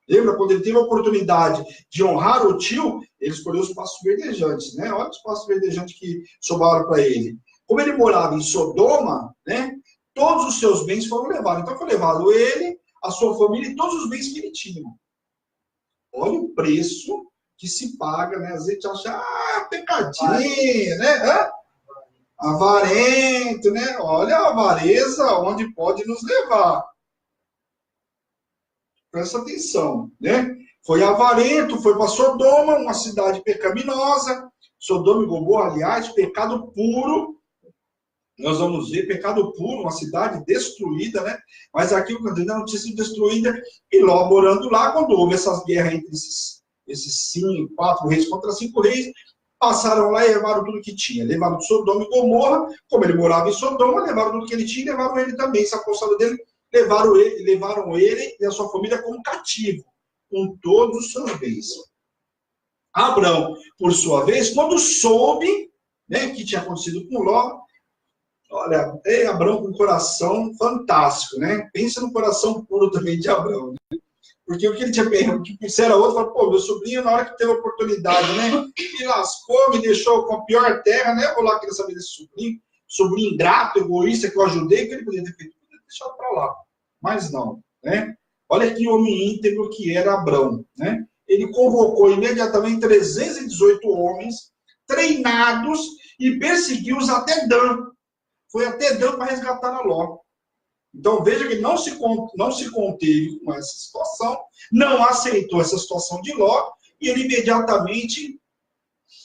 Lembra quando ele teve a oportunidade de honrar o tio, ele escolheu os pastos verdejantes, né? Olha os pastos verdejantes que sobraram para ele. Como ele morava em Sodoma, né? Todos os seus bens foram levados. Então foi levado ele, a sua família e todos os bens que ele tinha. Olha o preço que se paga, né? Às vezes a gente acha, pecadinho, né? Avarento, né? Olha a avareza onde pode nos levar. Presta atenção, né? Foi avarento, foi para Sodoma, uma cidade pecaminosa. Sodoma e Gomorra, aliás, pecado puro. Nós vamos ver pecado puro, uma cidade destruída, né? Mas aqui o canto não tinha sido destruída. E Ló morando lá, quando houve essas guerras entre esses 4 reis contra 5 reis, passaram lá e levaram tudo que tinha. Levaram Sodoma e Gomorra, como ele morava em Sodoma, levaram tudo que ele tinha e levaram ele também. Se apostaram dele, levaram ele e a sua família como cativo, com todos os seus bens. Abrão, por sua vez, quando soube, né, que tinha acontecido com Ló, olha, Abrão com um coração fantástico, né? Pensa no coração puro também de Abrão, né? Porque o que ele tinha perdido, que se era outro, falou, pô, meu sobrinho, na hora que teve a oportunidade, né? Me lascou, me deixou com a pior terra, né? Vou lá querer saber desse sobrinho ingrato, egoísta, que eu ajudei, que ele poderia ter feito, deixar para lá. Mas não, né? Olha que homem íntegro que era Abrão, né? Ele convocou imediatamente 318 homens treinados e perseguiu-os até Dan. Foi até Dan para resgatar a Ló. Então veja que ele não se conteve com essa situação, não aceitou essa situação de Ló, e ele imediatamente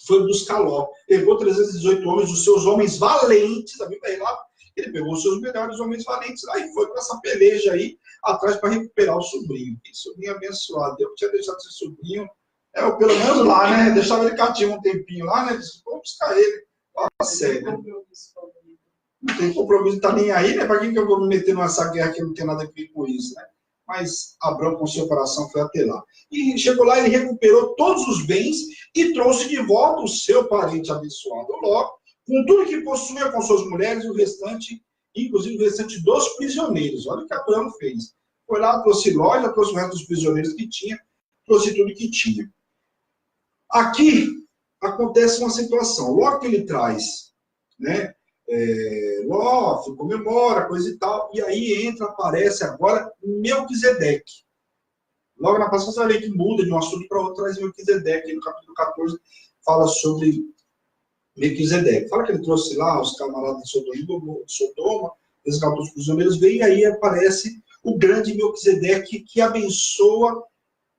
foi buscar Ló. Pegou 318 homens, os seus homens valentes, a Bíblia aí lá, ele pegou os seus melhores homens valentes lá e foi para essa peleja aí, atrás para recuperar o sobrinho. Que sobrinho abençoado. Eu tinha deixado esse sobrinho, pelo menos lá, né? Deixava ele cativo um tempinho lá, né? Disse, vou buscar ele. Fala sério. Não tem compromisso, não tá nem aí, né? Para quem que eu vou me meter nessa guerra que não tem nada a ver com isso, né? Mas Abrão, com seu coração, foi até lá. E chegou lá, ele recuperou todos os bens e trouxe de volta o seu parente abençoado, Ló, com tudo que possuía, com suas mulheres, e o restante, inclusive o restante dos prisioneiros. Olha o que Abrão fez. Foi lá, trouxe Ló, já trouxe o resto dos prisioneiros que tinha, trouxe tudo que tinha. Aqui acontece uma situação. Logo que ele traz, né? Ló, comemora, coisa e tal, e aí aparece agora Melquisedeque. Logo na passagem você vai ver que muda de um assunto para outro, traz Melquisedeque, no capítulo 14 fala sobre Melquisedeque. Fala que ele trouxe lá os camaradas de Sodoma, resgatou os prisioneiros, veio e aí aparece o grande Melquisedeque que abençoa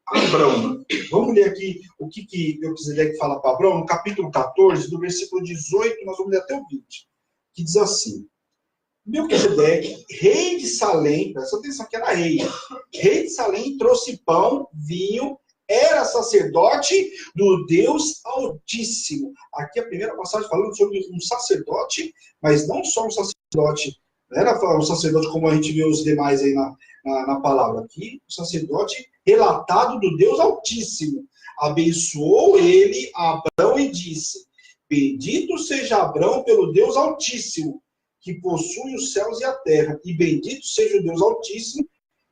Abrão. Vamos ler aqui o que Melquisedeque fala para Abrão, no capítulo 14, do versículo 18, nós vamos ler até o 20. Que diz assim, Melquisedeque, rei de Salém, presta atenção que era rei de Salém, trouxe pão, vinho, era sacerdote do Deus Altíssimo. Aqui a primeira passagem falando sobre um sacerdote, mas não só um sacerdote, não era um sacerdote como a gente vê os demais aí na palavra. Aqui, um sacerdote relatado do Deus Altíssimo. Abençoou ele a Abrão e disse, bendito seja Abrão pelo Deus Altíssimo, que possui os céus e a terra, e bendito seja o Deus Altíssimo,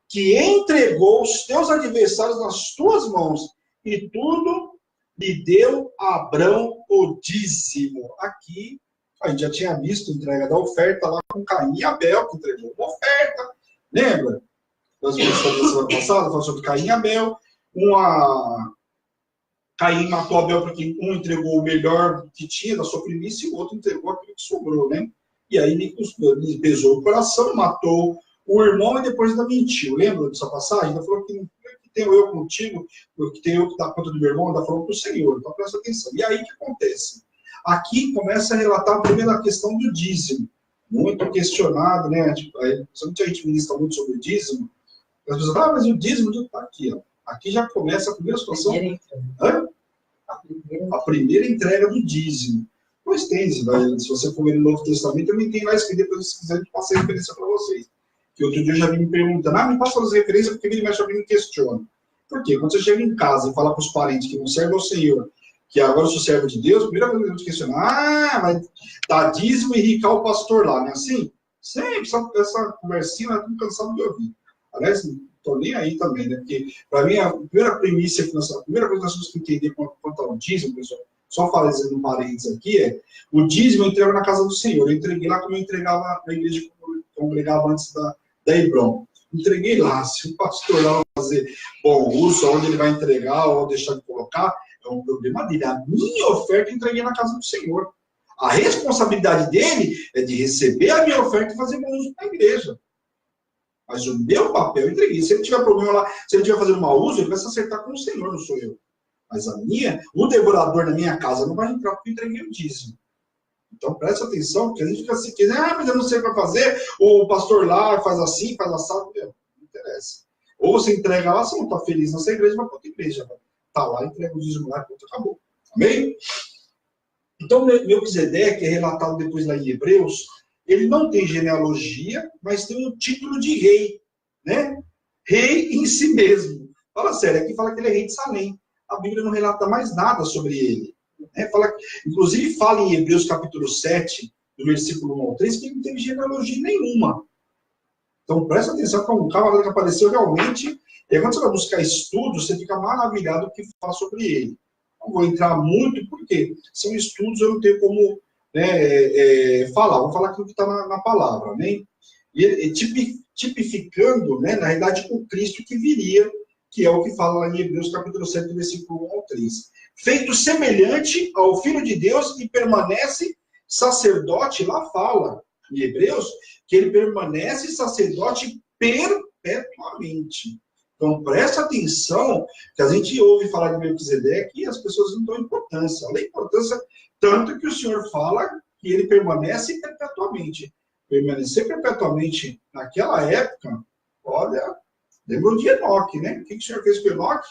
que entregou os teus adversários nas tuas mãos, e tudo lhe deu a Abrão o dízimo. Aqui, a gente já tinha visto a entrega da oferta lá com Caim e Abel, que entregou uma oferta, lembra? Nós vimos a semana passada, falando sobre Caim e Abel, Caim matou Abel porque um entregou o melhor que tinha da sua primícia e o outro entregou aquilo que sobrou, né? E aí ele pesou o coração, matou o irmão e depois ainda mentiu. Lembra dessa passagem? Ainda falou que tenho eu contigo, que tenho eu que dar conta do meu irmão, ainda falou para o Senhor. Então presta atenção. E aí o que acontece? Aqui começa a relatar a primeira questão do dízimo. Muito questionado, né? Principalmente a gente ministra muito sobre o dízimo. As pessoas falam, mas o dízimo está aqui, ó. Aqui já começa a primeira situação. A primeira entrega do dízimo. Pois tem, se você for ver no Novo Testamento, também tem lá escrito, depois se quiser, eu passo a referência para vocês. Que outro dia eu já vim me perguntando, me passa as referências, porque ele mexe, alguém me questiona. Por quê? Quando você chega em casa e fala para os parentes que não servem ao Senhor, que agora eu sou servo de Deus, a primeira coisa que eu vou questionar, mas dá dízimo e ricar o pastor lá, não é assim? Sempre, essa conversinha, eu tô cansado de ouvir. Aliás, não estou nem aí também, né? Porque, para mim, a primeira premissa, a primeira coisa que nós temos que entender quanto ao dízimo, pessoal, só fazendo um parênteses aqui, o dízimo eu entrego na casa do Senhor. Eu entreguei lá como eu entregava na igreja que eu congregava antes da Hebron. Entreguei lá. Se o pastor lá vai fazer bom uso, onde ele vai entregar ou deixar de colocar, é um problema dele. A minha oferta eu entreguei na casa do Senhor. A responsabilidade dele é de receber a minha oferta e fazer bom uso para a igreja. Mas o meu papel eu entreguei. Se ele tiver problema lá, se ele estiver fazendo mau uso, ele vai se acertar com o Senhor, não sou eu. Mas o devorador da minha casa não vai entrar porque eu entreguei o dízimo. Então preste atenção, porque a gente fica assim, mas eu não sei o que vai fazer, o pastor lá faz assim, faz assado, não interessa. Ou você entrega lá, você não está feliz nessa igreja, vai para outra igreja. Está lá, entrega o dízimo lá, pronto, acabou. Amém? Então, Melquisedeque, é relatado depois lá em Hebreus, ele não tem genealogia, mas tem um título de rei, né? Rei em si mesmo. Fala sério, aqui fala que ele é rei de Salém. A Bíblia não relata mais nada sobre ele. Né? Inclusive fala em Hebreus capítulo 7, do versículo 1 ao 3, que ele não teve genealogia nenhuma. Então presta atenção que é um camarada que apareceu realmente, e quando você vai buscar estudos, você fica maravilhado com o que fala sobre ele. Não vou entrar muito, porque são estudos, eu não tenho como falar. Vou falar aquilo que está na palavra. Né? E tipificando, né, na realidade, o Cristo que viria, que é o que fala lá em Hebreus capítulo 7, versículo 1 ao 3. Feito semelhante ao Filho de Deus e permanece sacerdote, lá fala em Hebreus, que ele permanece sacerdote perpetuamente. Então, presta atenção, que a gente ouve falar de Melquisedeque e as pessoas não dão importância. Olha a importância, tanto que o Senhor fala que ele permanece perpetuamente. Permanecer perpetuamente naquela época, olha, lembrou de Enoque, né? O que o Senhor fez com Enoque?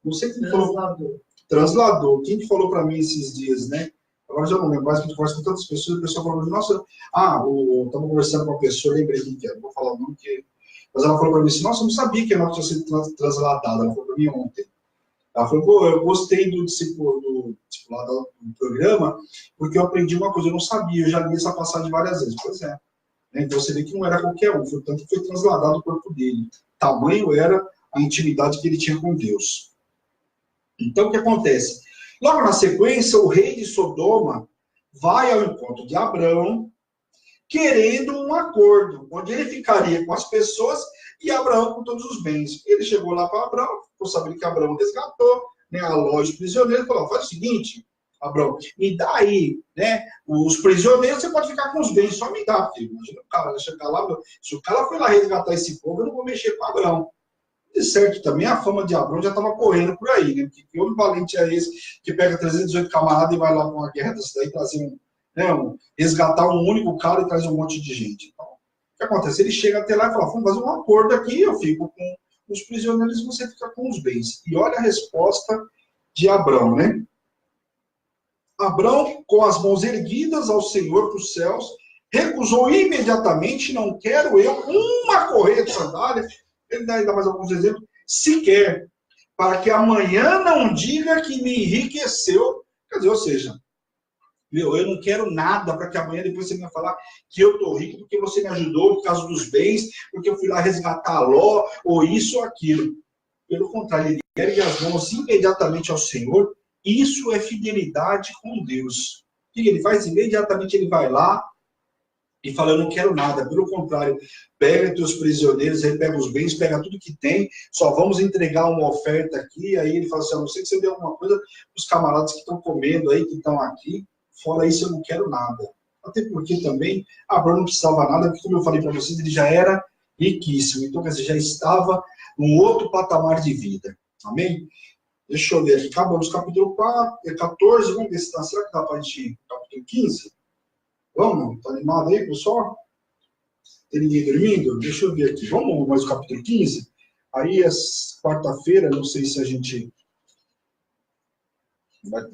Não sei quem falou. Translador. Quem que falou para mim esses dias, né? Agora já não lembro mais, que a gente conversa com tantas pessoas, a pessoa falou, nossa, estava conversando com uma pessoa, lembrei quem que era, não vou falar o nome, mas ela falou para mim assim, nossa, eu não sabia que Enoque tinha sido transladado. Ela falou para mim ontem. Ela falou, pô, eu gostei do discipulado do programa, porque eu aprendi uma coisa, eu não sabia, eu já li essa passagem várias vezes. Pois é. Então você vê que não era qualquer um, portanto foi transladado o corpo dele. Tamanho era a intimidade que ele tinha com Deus. Então o que acontece? Logo na sequência, o rei de Sodoma vai ao encontro de Abraão, querendo um acordo, onde ele ficaria com as pessoas e Abraão com todos os bens. Ele chegou lá para Abraão, ficou sabendo que Abraão resgatou, né, a loja de prisioneiros, falou, faz o seguinte, Abraão, me dá aí, né, os prisioneiros, você pode ficar com os bens, só me dá, filho. Imagina o cara chegar lá, se o cara foi lá resgatar esse povo, eu não vou mexer com Abraão. De certo, também a fama de Abraão já estava correndo por aí, né, porque que homem valente é esse que pega 318 camaradas e vai lá para uma guerra dessa daí, trazer resgatar um único cara e traz um monte de gente. Então, o que acontece? Ele chega até lá e fala, vamos fazer um acordo aqui, eu fico com os prisioneiros e você fica com os bens. E olha a resposta de Abraão, né? Abraão, com as mãos erguidas ao Senhor para os céus, recusou imediatamente, não quero eu uma correia de sandália, ele dá ainda mais alguns exemplos, sequer, para que amanhã não diga que me enriqueceu, quer dizer, ou seja, eu não quero nada para que amanhã depois você venha falar que eu estou rico porque você me ajudou por causa dos bens, porque eu fui lá resgatar a Ló, ou isso ou aquilo. Pelo contrário, ele ergue as mãos imediatamente ao Senhor. Isso é fidelidade com Deus. O que ele faz? Imediatamente ele vai lá e fala, eu não quero nada. Pelo contrário, pega teus prisioneiros, aí pega os bens, pega tudo que tem, só vamos entregar uma oferta aqui. Aí ele fala assim, a não ser que você dê alguma coisa para os camaradas que estão comendo aí, que estão aqui. Fora isso, eu não quero nada. Até porque também Abraão não precisava nada, porque como eu falei para vocês, ele já era riquíssimo. Então, quer dizer, já estava num outro patamar de vida. Amém? Deixa eu ver aqui. Acabamos capítulo 14. Vamos ver se dá. Será que dá para a gente ir capítulo 15? Vamos? Está animado aí, pessoal? Tem ninguém dormindo? Deixa eu ver aqui. Vamos mais o capítulo 15? Aí, quarta-feira, não sei se a gente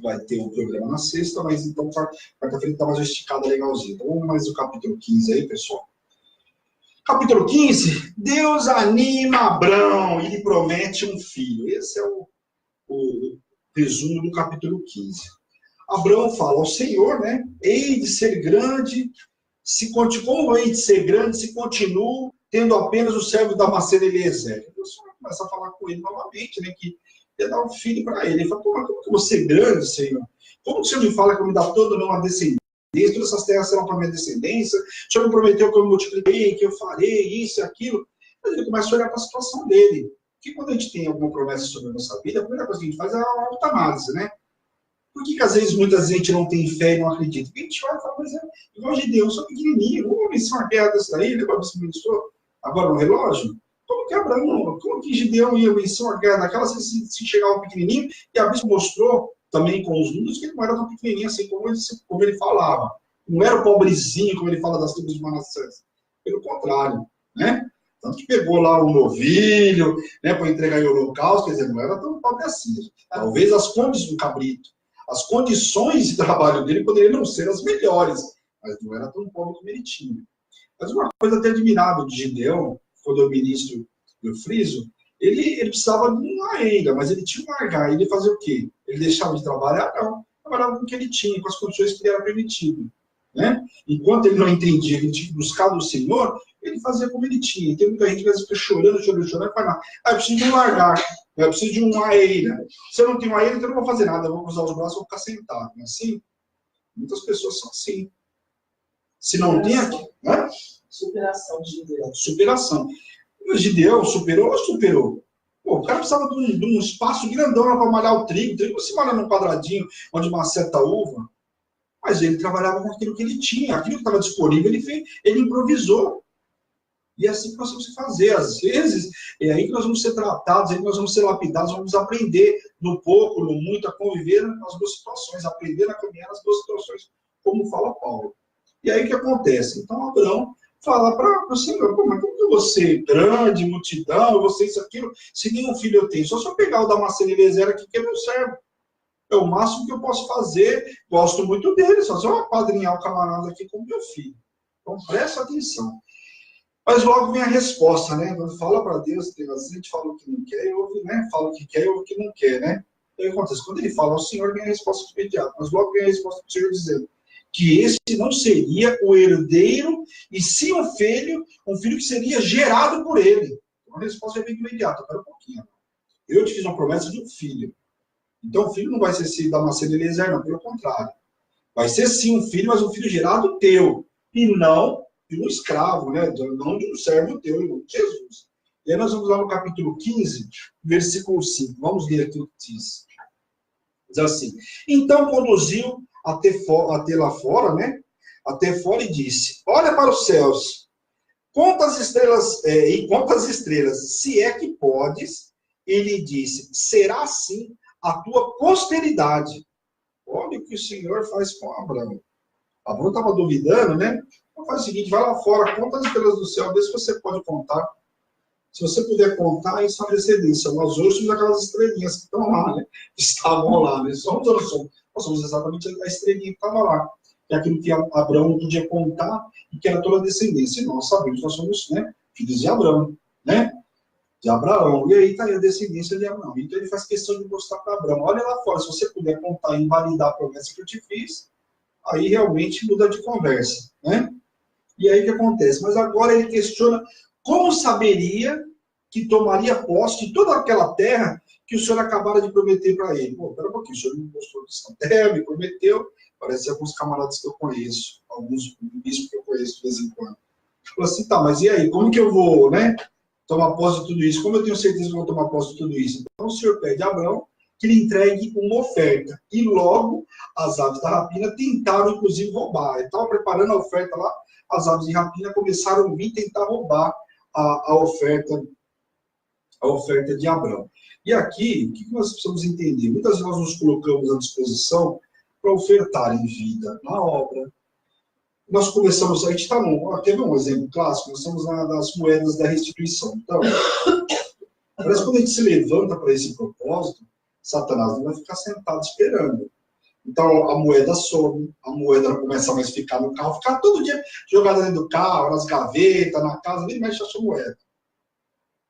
vai ter um programa na sexta, mas então quarta-feira está mais esticada, legalzinho. Então vamos mais o capítulo 15 aí, pessoal. Capítulo 15, Deus anima Abrão e lhe promete um filho. Esse é o resumo do capítulo 15. Abraão fala ao Senhor, né? Hei de ser grande, como hei de ser grande, se continuo tendo apenas o servo da Damasceno Eliezer. O Senhor começa a falar com ele novamente, né? Que ia dar um filho para ele. Ele fala, como que eu vou ser grande, Senhor? Como que o Senhor me fala que eu me dá toda uma descendência? Todas essas terras serão para minha descendência. O Senhor me prometeu que eu multipliquei, que eu farei isso e aquilo. Mas ele começa a olhar para a situação dele. Porque quando a gente tem alguma promessa sobre a nossa vida, a primeira coisa que a gente faz é a autoanálise, né? Por que às vezes muita gente não tem fé e não acredita? Porque a gente vai falar, mas é igual Gideão, eu sou pequenininho, vou vencer uma guerra dessa daí, lembra que você ministrou agora no relógio? Como que Abraão, como que Gideão ia vencer uma guerra daquela se chegava pequenininho? E a Bíblia mostrou também com os números que ele não era tão pequenininho assim como ele falava. Não era o pobrezinho, como ele fala das tribos de Manassés. Pelo contrário, né? Tanto que pegou lá um novilho, né, para entregar em holocausto, quer dizer, não era tão pobre assim. Talvez as condições do cabrito, as condições de trabalho dele poderiam não ser as melhores, mas não era tão pobre como ele tinha. Mas uma coisa até admirável de Gideão, quando eu ministro do friso, ele precisava de uma ainda, mas ele tinha um largar. Ele fazia o quê? Ele deixava de trabalhar? Não. Trabalhava com o que ele tinha, com as condições que lhe era permitido. Né? Enquanto ele não entendia que ele tinha que buscar do Senhor, ele fazia como ele tinha. E tem muita gente que às vezes fica chorando, e fala, eu preciso de um largar, eu preciso de uma eira. Se eu não tenho uma eira, então eu não vou fazer nada, eu vou cruzar os braços, vou ficar sentado. Não é assim? Muitas pessoas são assim. Se não tem aqui, né? Superação de Gideão. Superação. Mas Gideão superou ou superou? Pô, o cara precisava de um espaço grandão para malhar o trigo. O trigo não se malha num quadradinho onde maceta uva. Mas ele trabalhava com aquilo que ele tinha, aquilo que estava disponível, ele improvisou. E é assim que nós temos que fazer. Às vezes, é aí que nós vamos ser tratados, é aí que nós vamos ser lapidados, vamos aprender no pouco, no muito, a conviver nas duas situações, aprender a caminhar nas duas situações, como fala Paulo. E aí o que acontece? Então, Abraão fala para o Senhor, mas como que eu vou ser grande, multidão, eu vou ser isso, aquilo, se nenhum filho eu tenho? Só se eu pegar o Damasceno Eliezer aqui, que é meu servo. É o máximo que eu posso fazer. Gosto muito dele, só se eu apadrinhar o camarada aqui como meu filho. Então, presta atenção. Mas logo vem a resposta, né? Fala para Deus, às vezes a gente fala o que não quer, ouve, né? Fala o que quer e ouve o que não quer, né? E aí acontece, quando ele fala ao Senhor, vem a resposta imediata. Mas logo vem a resposta do Senhor dizendo que esse não seria o herdeiro, e sim um filho que seria gerado por ele. Então a resposta é bem imediata. Espera um pouquinho. Eu te fiz uma promessa de um filho. Então o filho não vai ser esse Damasceno Eliezer, não, pelo contrário. Vai ser sim um filho, mas um filho gerado teu. E não de um escravo, né? Não de um servo teu, Jesus. E aí nós vamos lá no capítulo 15, versículo 5. Vamos ler aqui o que diz. Diz assim: então conduziu até lá fora, né? Até fora e disse: olha para os céus, conta as estrelas, e conta as estrelas, se é que podes. Ele disse: será assim a tua posteridade. Olha o que o Senhor faz com Abraão. Abraão estava duvidando, né? Então faz o seguinte, vai lá fora, conta as estrelas do céu, vê se você pode contar. Se você puder contar, isso é uma descendência. Nós hoje somos aquelas estrelinhas que estão lá, né? Que estavam lá, né? Somos ou não somos? Nós somos exatamente a estrelinha que estava lá. Que é aquilo que Abraão não podia contar e que era toda a descendência. E nós sabemos, nós somos, né, filhos de Abraão, né? De Abraão. E aí está aí a descendência de Abraão. Então ele faz questão de mostrar para Abraão, olha lá fora, se você puder contar e invalidar a promessa que eu te fiz, aí realmente muda de conversa, né? E aí o que acontece? Mas agora ele questiona como saberia que tomaria posse de toda aquela terra que o Senhor acabara de prometer para ele. Pô, pera um pouquinho, o Senhor me mostrou essa terra, me prometeu, parece alguns camaradas que eu conheço, alguns bispos que eu conheço de vez em quando. Falou assim, tá, mas e aí, como que eu vou, né, tomar posse de tudo isso? Como eu tenho certeza que eu vou tomar posse de tudo isso? Então o Senhor pede a Abraão que lhe entregue uma oferta. E logo as aves da rapina tentaram, inclusive, roubar. Ele estava preparando a oferta lá, as aves de rapina começaram a vir tentar roubar a oferta de Abraão. E aqui, o que nós precisamos entender? Muitas vezes nós nos colocamos à disposição para ofertar em vida, na obra. Nós começamos, a gente está quer ver um exemplo clássico? Nós estamos nas moedas da restituição. Então, parece que quando a gente se levanta para esse propósito, Satanás não vai ficar sentado esperando. Então, a moeda some, a moeda não começa mais a ficar no carro, ficar todo dia jogada dentro do carro, nas gavetas, na casa, nem mexe a sua moeda.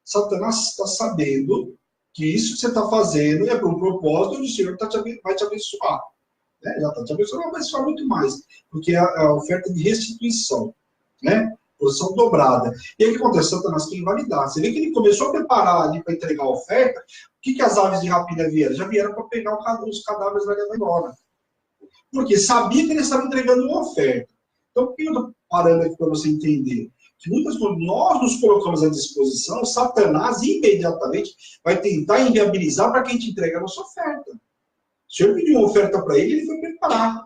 Satanás está sabendo que isso que você está fazendo é para um propósito onde o Senhor vai te abençoar. Né? Já está te abençoando, vai abençoar muito mais, porque é a oferta de restituição, né? Posição dobrada. E aí o que acontece? Satanás quer invalidar. Você vê que ele começou a preparar ali para entregar a oferta, o que as aves de rapina vieram? Já vieram para pegar os cadáveres e vai levar embora. Porque sabia que eles estavam entregando uma oferta. Então, o que eu estou parando aqui para você entender? Que muitas vezes nós nos colocamos à disposição, Satanás imediatamente vai tentar inviabilizar para que a gente entregue a nossa oferta. O Senhor pediu uma oferta para ele, ele foi preparar.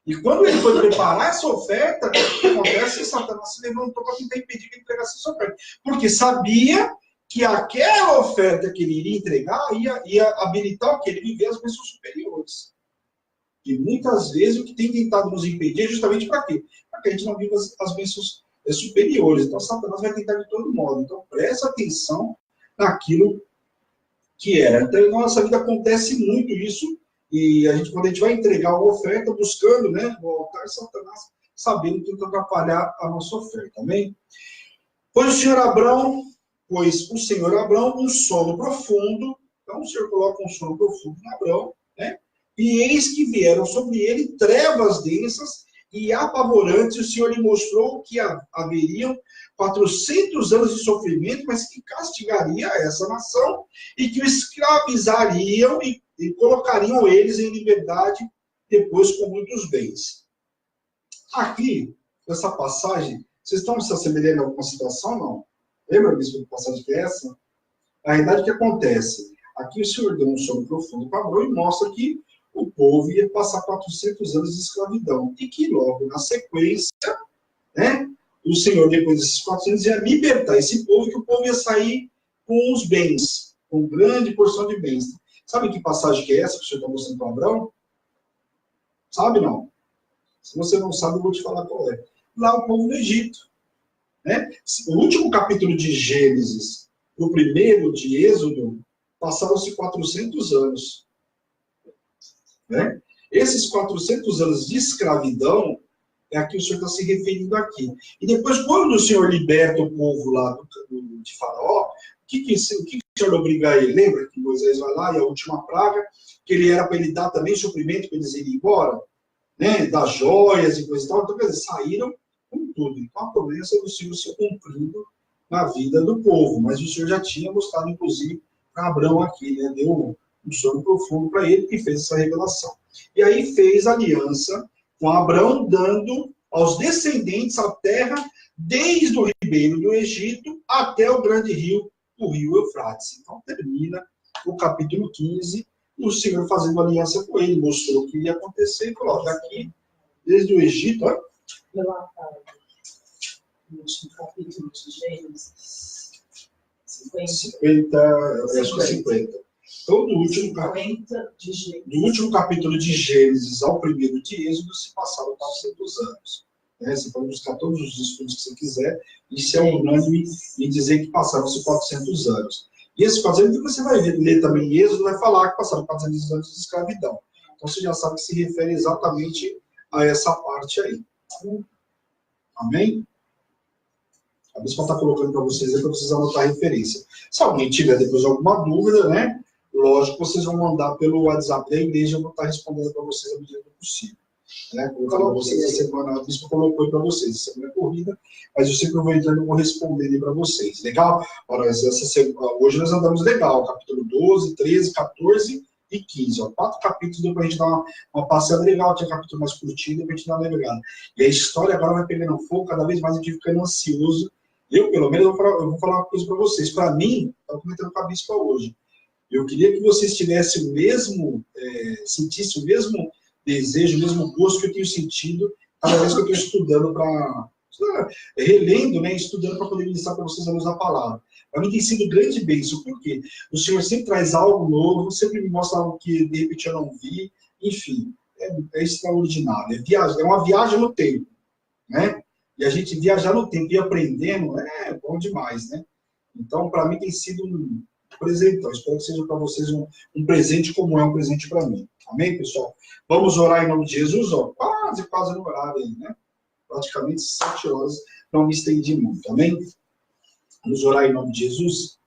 E quando ele foi preparar essa oferta, o que acontece? Satanás se levantou para tentar impedir que ele entregasse essa oferta. Porque sabia que aquela oferta que ele iria entregar ia habilitar o que? Ele viver as bênçãos superiores. E muitas vezes o que tem tentado nos impedir é justamente para quê? Para que a gente não viva as bênçãos superiores. Então, Satanás vai tentar de todo modo. Então, presta atenção naquilo que era. Então, na nossa vida acontece muito isso. E quando a gente vai entregar uma oferta, buscando, né, o altar, Satanás sabendo que tenta atrapalhar a nossa oferta. Amém? Pois o Senhor Abrão um sono profundo. Então, o Senhor coloca um sono profundo em Abrão, né? E eis que vieram sobre ele trevas densas e apavorantes. O Senhor lhe mostrou que haveriam 400 anos de sofrimento, mas que castigaria essa nação e que o escravizariam e colocariam eles em liberdade depois com muitos bens. Aqui, nessa passagem, vocês estão se assemelhando a alguma situação, não? Lembra disso de passagem que é essa? A realidade, o que acontece? Aqui o Senhor deu um sono profundo para Abrão e mostra que o povo ia passar 400 anos de escravidão. E que logo, na sequência, né, o Senhor, depois desses 400, ia libertar esse povo, que o povo ia sair com os bens, com grande porção de bens. Sabe que passagem que é essa que o Senhor está mostrando para Abrão? Sabe, não? Se você não sabe, eu vou te falar qual é. Lá o povo do Egito. Né? O último capítulo de Gênesis, o primeiro de Êxodo, passaram-se 400 anos. Né? Esses 400 anos de escravidão é a que o Senhor está se referindo aqui. E depois, quando o Senhor liberta o povo lá de Faraó, o que o Senhor obriga ele? Lembra que Moisés vai lá e a última praga, que ele era para ele dar também suprimento para eles irem embora, né? Das joias e coisa e tal. Então, quer dizer, saíram com tudo. Então, a promessa do Senhor se cumprindo na vida do povo. Mas o Senhor já tinha mostrado, inclusive, para Abrão aqui, né? Deu um sono profundo para ele e fez essa revelação. E aí fez aliança com Abrão, dando aos descendentes a terra desde o ribeiro do Egito até o grande rio, o rio Eufrates. Então termina o capítulo 15, o Senhor fazendo aliança com ele, mostrou o que ia acontecer e falou, daqui, desde o Egito, ó. No último capítulo de Gênesis, 50. Então, do último capítulo de Gênesis ao primeiro de Êxodo se passaram 400 anos. Né? Você pode buscar todos os estudos que você quiser, isso é unânime em dizer que passaram-se 400 anos. E esses 400 anos, você vai ler também em Êxodo, vai falar que passaram 400 anos de escravidão. Então, você já sabe que se refere exatamente a essa parte aí. Amém? A bispa está colocando para vocês aí, para vocês anotar a referência. Se alguém tiver depois alguma dúvida, né? Lógico, vocês vão mandar pelo WhatsApp da igreja, eu vou estar respondendo para vocês à medida do possível. Né? Colocar para vocês essa semana, a bispa colocou para vocês, essa semana é corrida, mas eu sempre vou entrando e vou respondendo para vocês. Legal? Ora, hoje nós andamos legal, capítulo 12, 13, 14 e 15. Ó, 4 capítulos, deu para a gente dar uma passeada legal, tinha capítulo mais curtinho, deu para a gente dar uma navegada. E a história agora vai pegando fogo, cada vez mais a gente ficando ansioso. Eu, pelo menos, eu vou falar uma coisa para vocês. Para mim, estava comentando com a bispa hoje, eu queria que vocês tivessem o mesmo, sentissem o mesmo desejo, o mesmo gosto que eu tenho sentido cada vez que eu estou estudando relendo, né, estudando para poder ministrar para vocês a luz da palavra. Para mim tem sido grande bênção, porque o Senhor sempre traz algo novo, sempre me mostra algo que de repente eu não vi, enfim, é extraordinário. É uma viagem no tempo, né? E a gente viajar no tempo e aprendendo é bom demais, né? Então, para mim tem sido um presente. Então, espero que seja para vocês um presente como é um presente para mim. Amém, pessoal? Vamos orar em nome de Jesus, ó. Quase no horário aí, né? Praticamente 7 horas, não me estendi muito. Amém? Vamos orar em nome de Jesus.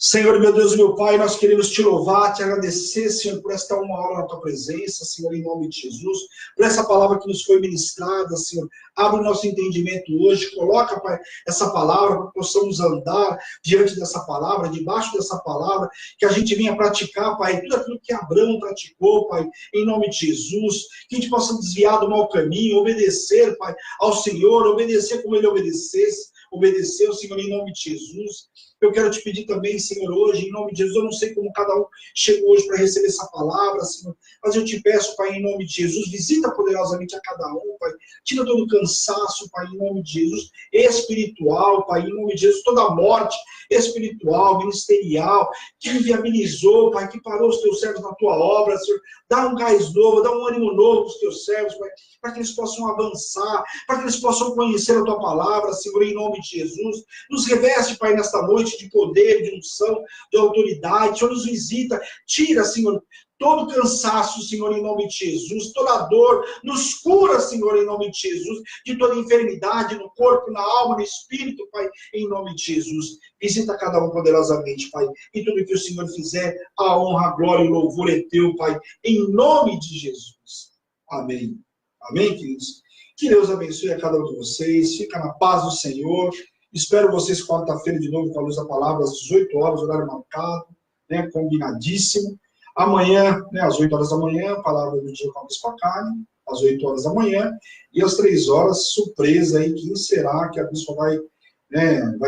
Senhor, meu Deus e meu Pai, nós queremos te louvar, te agradecer, Senhor, por esta uma hora na tua presença, Senhor, em nome de Jesus, por essa palavra que nos foi ministrada, Senhor. Abre o nosso entendimento hoje, coloca, Pai, essa palavra, para que possamos andar diante dessa palavra, debaixo dessa palavra, que a gente venha praticar, Pai, tudo aquilo que Abraão praticou, Pai, em nome de Jesus, que a gente possa desviar do mau caminho, obedecer, Pai, ao Senhor, obedecer como ele obedeceu, Senhor, em nome de Jesus. Eu quero te pedir também, Senhor, hoje, em nome de Jesus, eu não sei como cada um chegou hoje para receber essa palavra, Senhor, mas eu te peço, Pai, em nome de Jesus, visita poderosamente a cada um, Pai, tira todo o cansaço, Pai, em nome de Jesus, espiritual, Pai, em nome de Jesus, toda a morte espiritual, ministerial, que inviabilizou, Pai, que parou os teus servos na tua obra, Senhor, dá um gás novo, dá um ânimo novo aos teus servos, Pai, para que eles possam avançar, para que eles possam conhecer a tua palavra, Senhor, em nome de Jesus. Nos reveste, Pai, nesta noite de poder, de unção, de autoridade. Senhor, nos visita, tira, Senhor, todo cansaço, Senhor, em nome de Jesus, toda dor, nos cura, Senhor, em nome de Jesus, de toda enfermidade no corpo, na alma, no espírito, Pai, em nome de Jesus. Visita cada um poderosamente, Pai, e tudo que o Senhor fizer, a honra, a glória e o louvor é teu, Pai, em nome de Jesus. Amém. Amém, queridos? Que Deus abençoe a cada um de vocês, fica na paz do Senhor. Espero vocês quarta-feira de novo com a luz da palavra, às 18 horas, horário marcado, né, combinadíssimo. Amanhã, né, às 8 horas da manhã, a palavra do dia com a Bispa Carne, às 8 horas da manhã, e às 3 horas, surpresa aí, quem será que a Bispa vai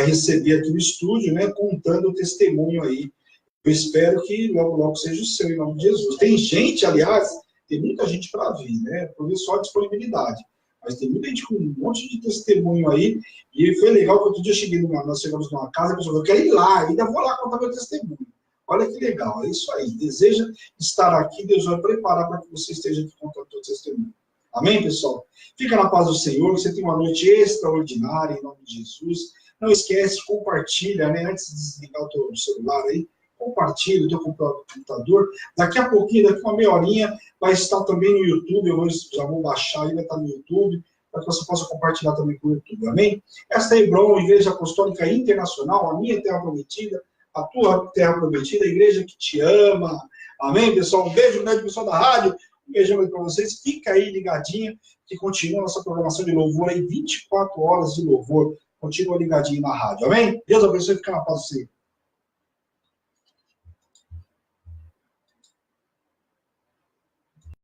receber aqui no estúdio, né, contando o testemunho aí. Eu espero que logo, logo seja o seu, em nome de Jesus. Tem gente, aliás, tem muita gente para vir, né, por ver só a disponibilidade. Mas tem muita gente com um monte de testemunho aí, e foi legal que outro dia nós chegamos numa casa, a pessoa falou, eu quero ir lá, ainda vou lá contar meu testemunho. Olha que legal, é isso aí. Deseja estar aqui, Deus vai preparar para que você esteja aqui contando o seu testemunho. Amém, pessoal? Fica na paz do Senhor, que você tenha uma noite extraordinária, em nome de Jesus. Não esquece, compartilha, né, antes de desligar o teu celular aí, compartilha o teu computador. Daqui a pouquinho, daqui uma meia horinha, vai estar também no YouTube, já vou baixar aí, vai estar no YouTube, para que você possa compartilhar também com o YouTube, amém? Esta é a Hebron, Igreja Apostólica Internacional, a minha terra prometida, a tua terra prometida, a igreja que te ama, amém, pessoal? Um beijo grande, pessoal da rádio, um beijão aí para vocês, fica aí ligadinho, que continua a nossa programação de louvor aí, 24 horas de louvor, continua ligadinho na rádio, amém? Deus abençoe, fica na paz do Senhor.